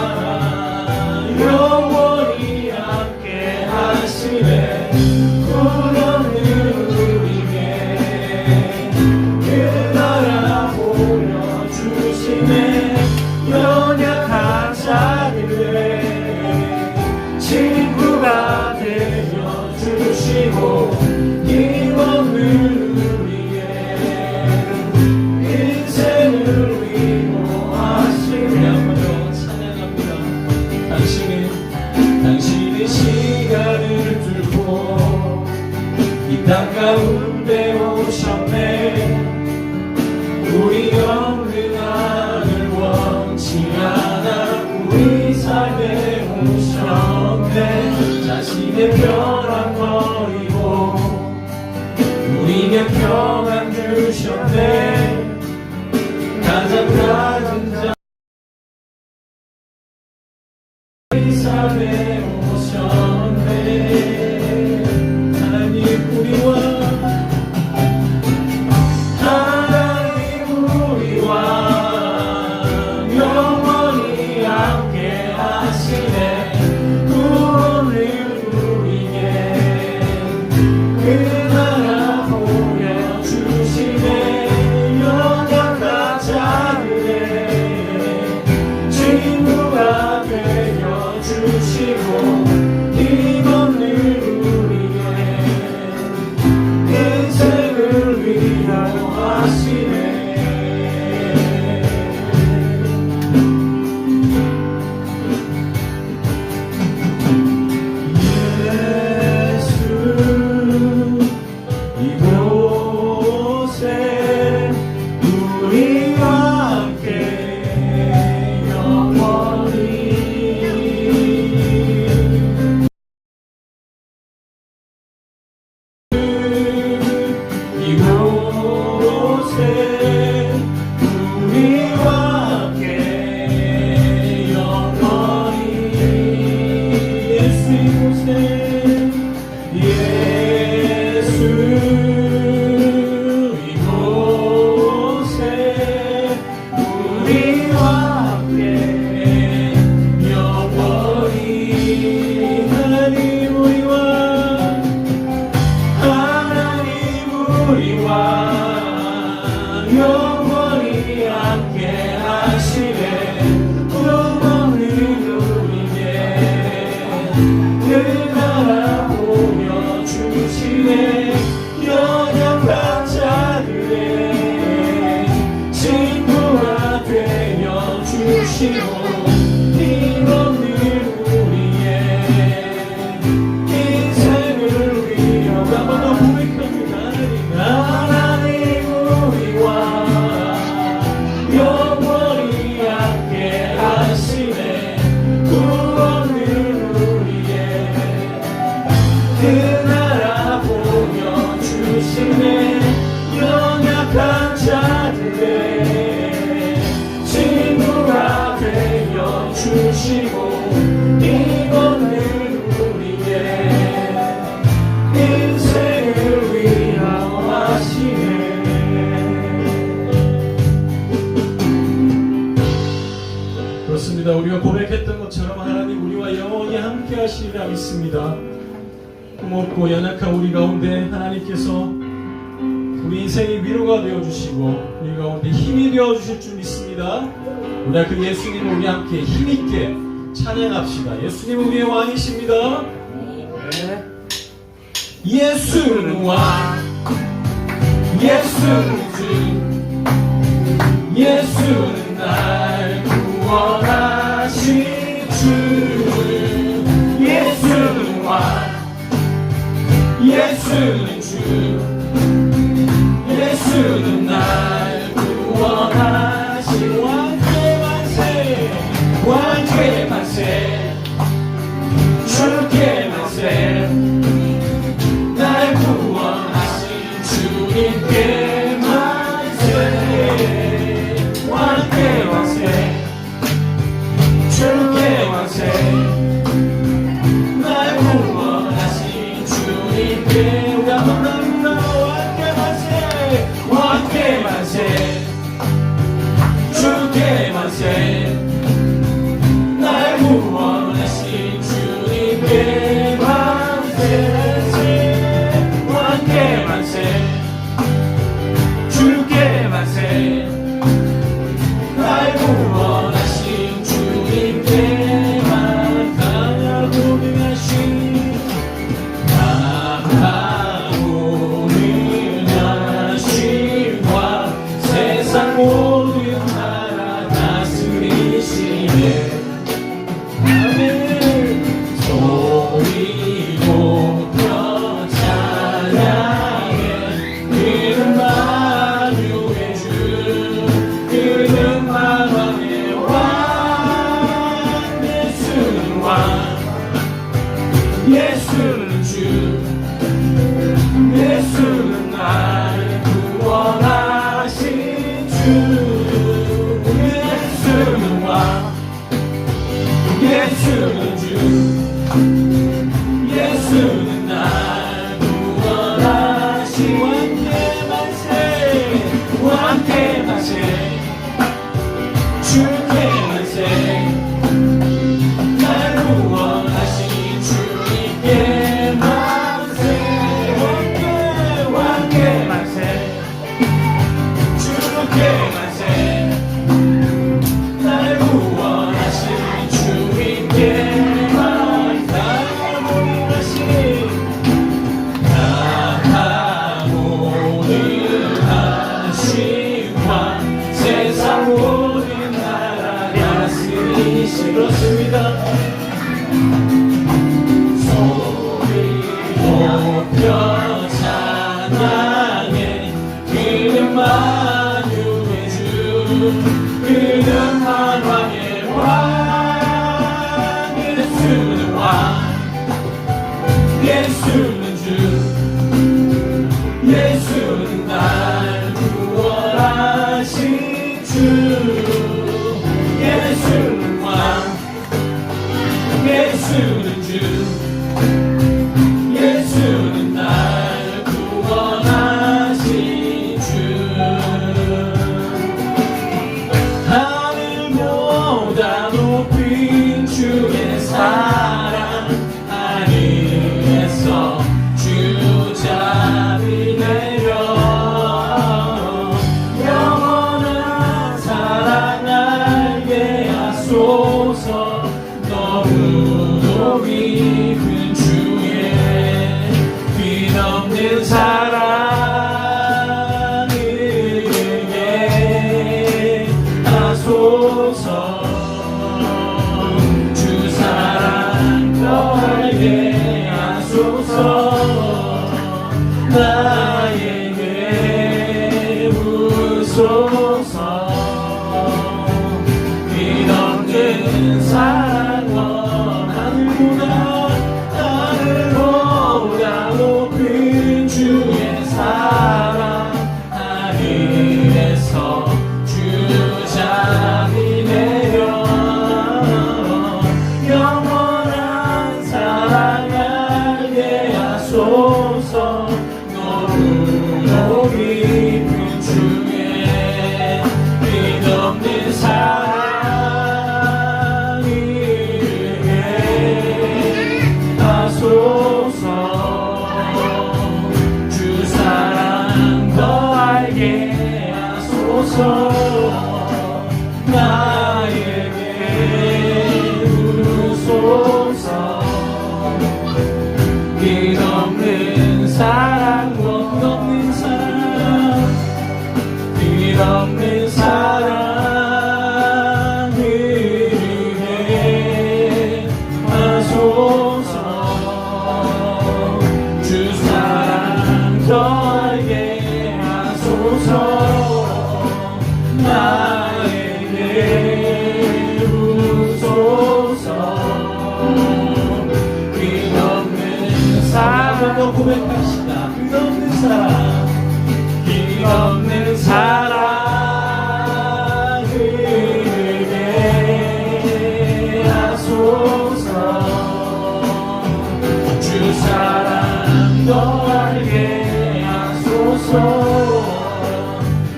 영원히 함께 하시네 구원을 우리에게 그 나라 보여주시네 연약한 자들의 친구가 되어주시고 힘없는 우리의 인생을 위로하시며 한번더 찬양합니다 당신의 시간을 뚫고 이 땅 가운데 오셨네 우리 없는 아들 원치 않아 우리 삶에 오셨네 자신의 평안 버리고 우리에게 평안 주셨네 가장 낮은 자 우리 삶에 오셨네 하나님 우리와 영원히 함께 하시네 구원을 우리에게 그 나라 보여주시네 주시고 힘없는 우리의 인생을 위하여 한번 더 고백합니다. 하나님 우리와 영원히 함께 하시네. 구원을 우리의 그 나라 보여주시네. 연약한 자들의 친구가 되어주시고 이번을 우리의 인생을 위하시네. 그렇습니다. 우리가 고백했던 것처럼 하나님 우리와 영원히 함께 하시리라 믿습니다. 고맙고 연약한 우리 가운데 하나님께서 우리 인생의 위로가 되어주시고 우리 가운데 힘이 되어주실 줄 믿습니다. 우리가 그 예수님을 우리 함께 힘있게 찬양합시다. 예수님은 우리의 왕이십니다. 네. 예수는 왕, 예수는 주, 예수는 날 구원하신 주. 예수는 왕, 예수는 주, 예수는 날 구원하신 왕께 만세, 왕께 만세, 주께 만세. 날 구원하신 주님께 만세, 왕께 만세, 주께 만세. 날 구원하신 주님께 우리 한번 나누나 왕께 만세, 왕께 만세, 주께 만세. 날 구원하신 주님께 만세, 왕께 만세, 주께 만세. 날 구원하신 주님께 만나고 능하신 강하고 능하신 왕, 세상 모든 나라 다스리시네. 아멘. 소리 높여 찬양해. 그는 만유의 주, 그는 만왕의 왕. 예수는 왕, 예수는 주, 예수는 날 구원하신 주. 예수는 왕, 예수는 주, 예수는 날 구원하신 왕께 만세, 왕께 만세, 주께 만세. 날 구원하신 주님께 만세, 왕께 만세, 주께 만세. 날 구원하신 주님께 강하고 능하신 왕, 세상 모든 나라 다스리시. 그렇습니다. 소리 높여 찬양해. 그는 만유의 주, 그는 만왕의 왕. 예수는 왕, 예수는 주, 예수는 날 구원하신 주. 예수는 왕, 예수는 주, 예수는 날 구원하신 주. 하늘보다 높은 주의 사랑, 하늘에서 주자비 내려 영원한 사랑 알게 하소서. 너무도 깊은 주의 뒤넘는 사랑을 하소서. 나에게 부르소서. 끝없는 사랑, 끝없는 사랑, 끝없는 사랑 흐르게 하소서. 주 사랑 더하게 하소서. 나에게 부소서. 끝없는 사랑 고백합시다. 끝없는 사랑, 끝없는 사랑 흐르게 하소서. 주 사랑 더하게 하소서.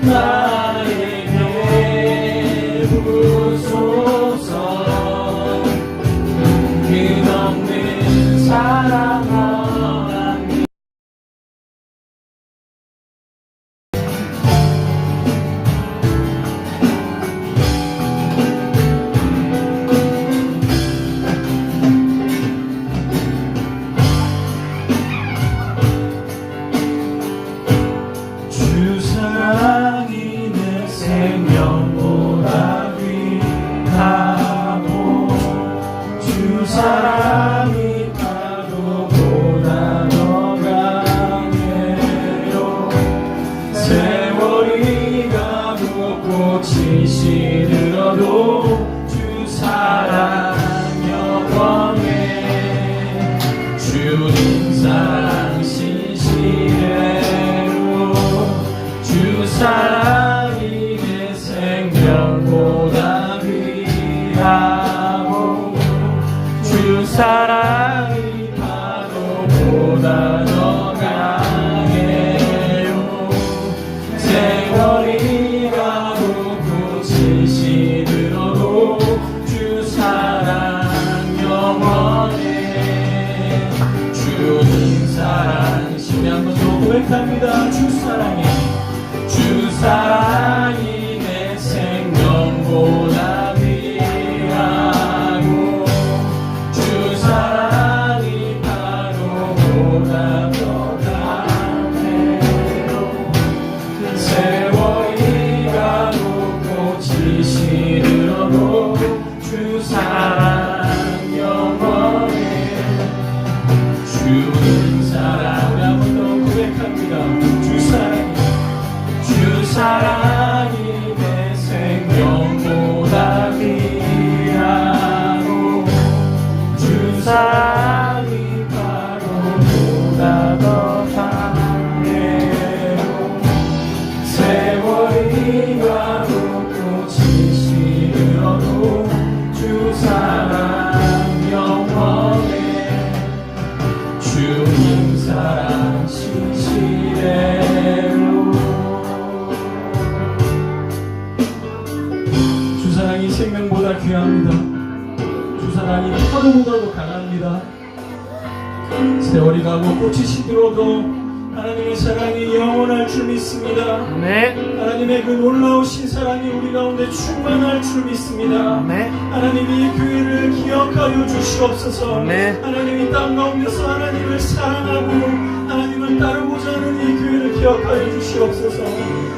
나에게 부소서. 끝없는 사랑 하나님. 주 사랑이 내 생명보다 귀하고 주 사랑이 파도보다 더 강해요. 세월이 가고 꽃이 시들어도 주 사랑 영원해. 주님 사랑 신실해요. 주 사랑이 내 생명보다 귀하고 주 사랑이 파도보다 더 강해요. 세월이 가고 꽃이 시들어도 주 사랑 영원해. 주님 사랑 심히 한번 더 고백합니다. 주 사랑이, 주 사랑이 내 생명보다 귀하고 주 사랑이 파도보다 더 강해요. 세월이 가고 꽃이 시들어도 주 사랑 영원해. 주님 사랑 한번 더 고백합니다. 주 사랑이, 주 사랑이 내 생명보다 귀하고 주 사랑이 파도보다 더 강해요. 세월이 가고 꽃이 시들어도 주 사랑 영원해. 주님 사랑 신실해요. 주 사랑이 생명보다 귀합니다. 주 사랑이 파도보다도 강합니다. 세월이 가고 꽃이 시들어도 하나님의 사랑이 영원할 줄 믿습니다. 아멘. 하나님의 그 놀라우신 사랑이 우리 가운데 충만할 줄 믿습니다. 아멘. 하나님이 이 교회를 기억하여 주시옵소서. 아멘. 하나님이 땅 가운데서 하나님을 사랑하고 하나님을 따르고자 하는 이 교회를 기억하여 주시옵소서.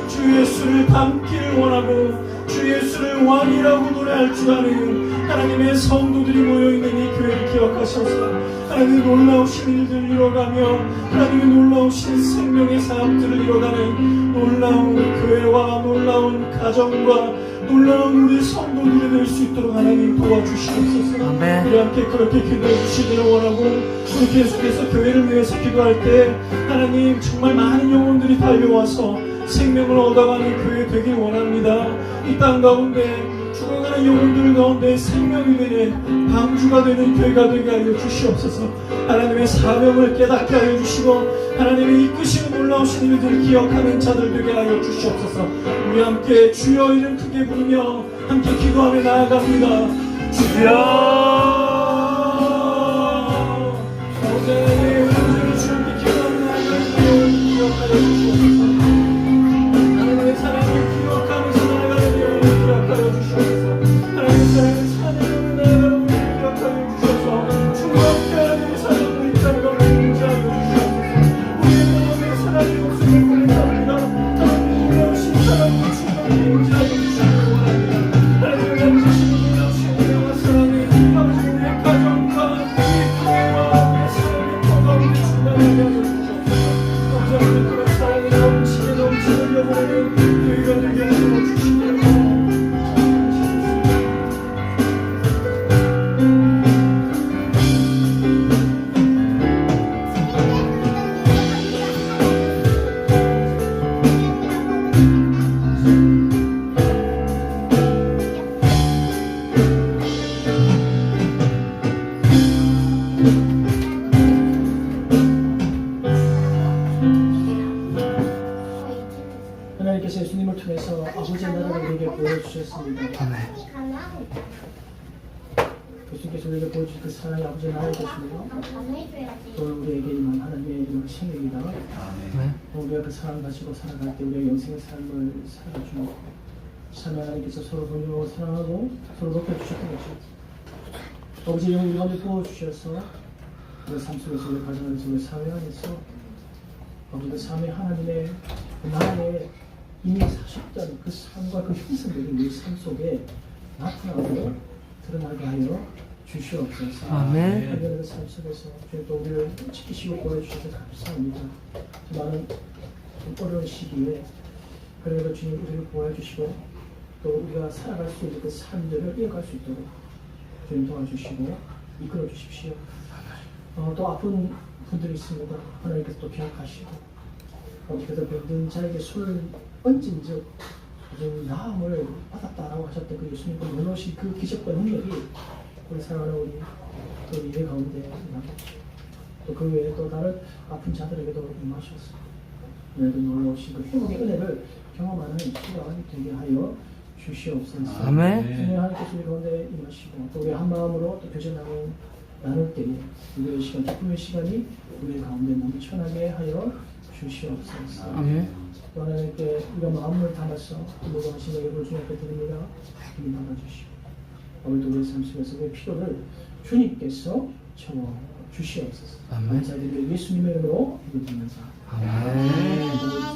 주 예수를 닮기를 원하고 주 예수를 왕이라고 노래할 줄 아는 하나님의 성도들이 모여있는 이 교회를 기억하셔서 하나님의 놀라우신 일들을 이뤄가며 하나님의 놀라우신 생명의 사업들을 이뤄가는 놀라운 교회와 놀라운 가정과 놀라운 우리 성도들이 될 수 있도록 하나님 도와주시옵소서. 아멘. 우리 함께 그렇게 기도해 주시기를 원하고 우리 계속해서 교회를 위해서 기도할 때 하나님 정말 많은 영혼들이 달려와서 생명을 얻어가는 교회 되길 원합니다. 이 땅 가운데 죽어가는 영혼들 가운데 생명이 되는 방주가 되는 교회가 되게 하여 주시옵소서. 하나님의 사명을 깨닫게 하여 주시고 하나님의 이끄시는 놀라우신 일들을 기억하는 자들 되게 하여 주시옵소서. 우리 함께 주여 이름 크게 부르며 함께 기도하며 나아갑니다. 주여 오늘 우리를 주님께 기도하며 나아가는 기억하여 주시옵소서. 하나님의 사랑을 기억하면서 우리에게 보여주셨습니다. 사랑이 가능합니다. 예수님께서 우리에게 보여주신 그 사랑의 아버지 나의 것이며 감해줘야지. 또 우리에게 임한 하나님의 이름을 생명이다. 우리가 그 사랑 가지고 살아갈 때 우리의 영생의 삶을 살아주고 참 하나님께서 서로 존중하고 사랑하고 서로 높여주셨던 거죠. 아버지 이름을 우리 가운데 부어주셔서 우리 삶 속에서 우리 가정 안에서 우리 사회 안에서 아버지 그 삶의 하나님의 그 나라에 이미 사셨던 그 삶과 그 형상들이 우리 삶 속에 나타나고 드러나게 하여 주시옵소서. 아멘. 하나님의 삶 속에서 주님 또 우리를 지키시고 보여주셔서 감사합니다. 많은 어려운 시기에 그래도 주님 우리를 보여주시고 또 우리가 살아갈 수 있는 그 삶들을 이어갈 수 있도록 주님 도와주시고 이끌어 주십시오. 또 아픈 분들이 있습니다. 하나님께서 또 기억하시고 어떻게든 병든 자에게 손을 얹은즉 좀 나음을 받았다라고 하셨던 그 예수님 그 놀라우신 그 기적과 능력이 우리 사랑하는 우리 또 예배 가운데 임하셨죠. 또 그 외에 또 다른 아픈 자들에게도 임하셨습니다. 오늘도 놀라우신 그 행복의 은혜를 경험하는 시간이 되게 하여 주시옵소서. 아멘. 주님 하나님께서 우리 가운데 임하시고 또 우리 한 마음으로 또 교제 나눌 때에 우리의 시간, 기쁨의 시간이 우리 가운데 넘쳐나게 하여 주시옵소서. 아멘. 또 하나님께 우리가 마음을 담아서 무거우신 여러분 주님 앞에 드립니다. 주님 담아주시고 오늘도 우리의 삶 속에서 우리의 필요를 주님께서 채워 주시옵소서. 아멘. 감사드리며 예수님의 이름으로 기도드리면서 아멘.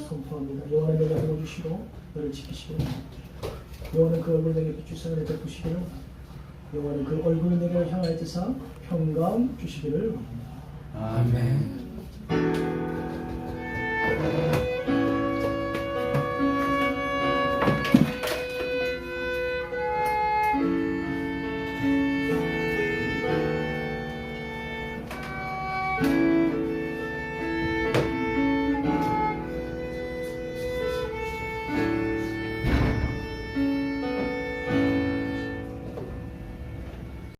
선포합니다. 영원한 내가 보여주시고 너를 지키시기를 영원한 그 얼굴 내게 비추사 내게 보시기를 영원한 그 얼굴 내게 향하여 드사 평강 주시기를 원합니다. 아멘.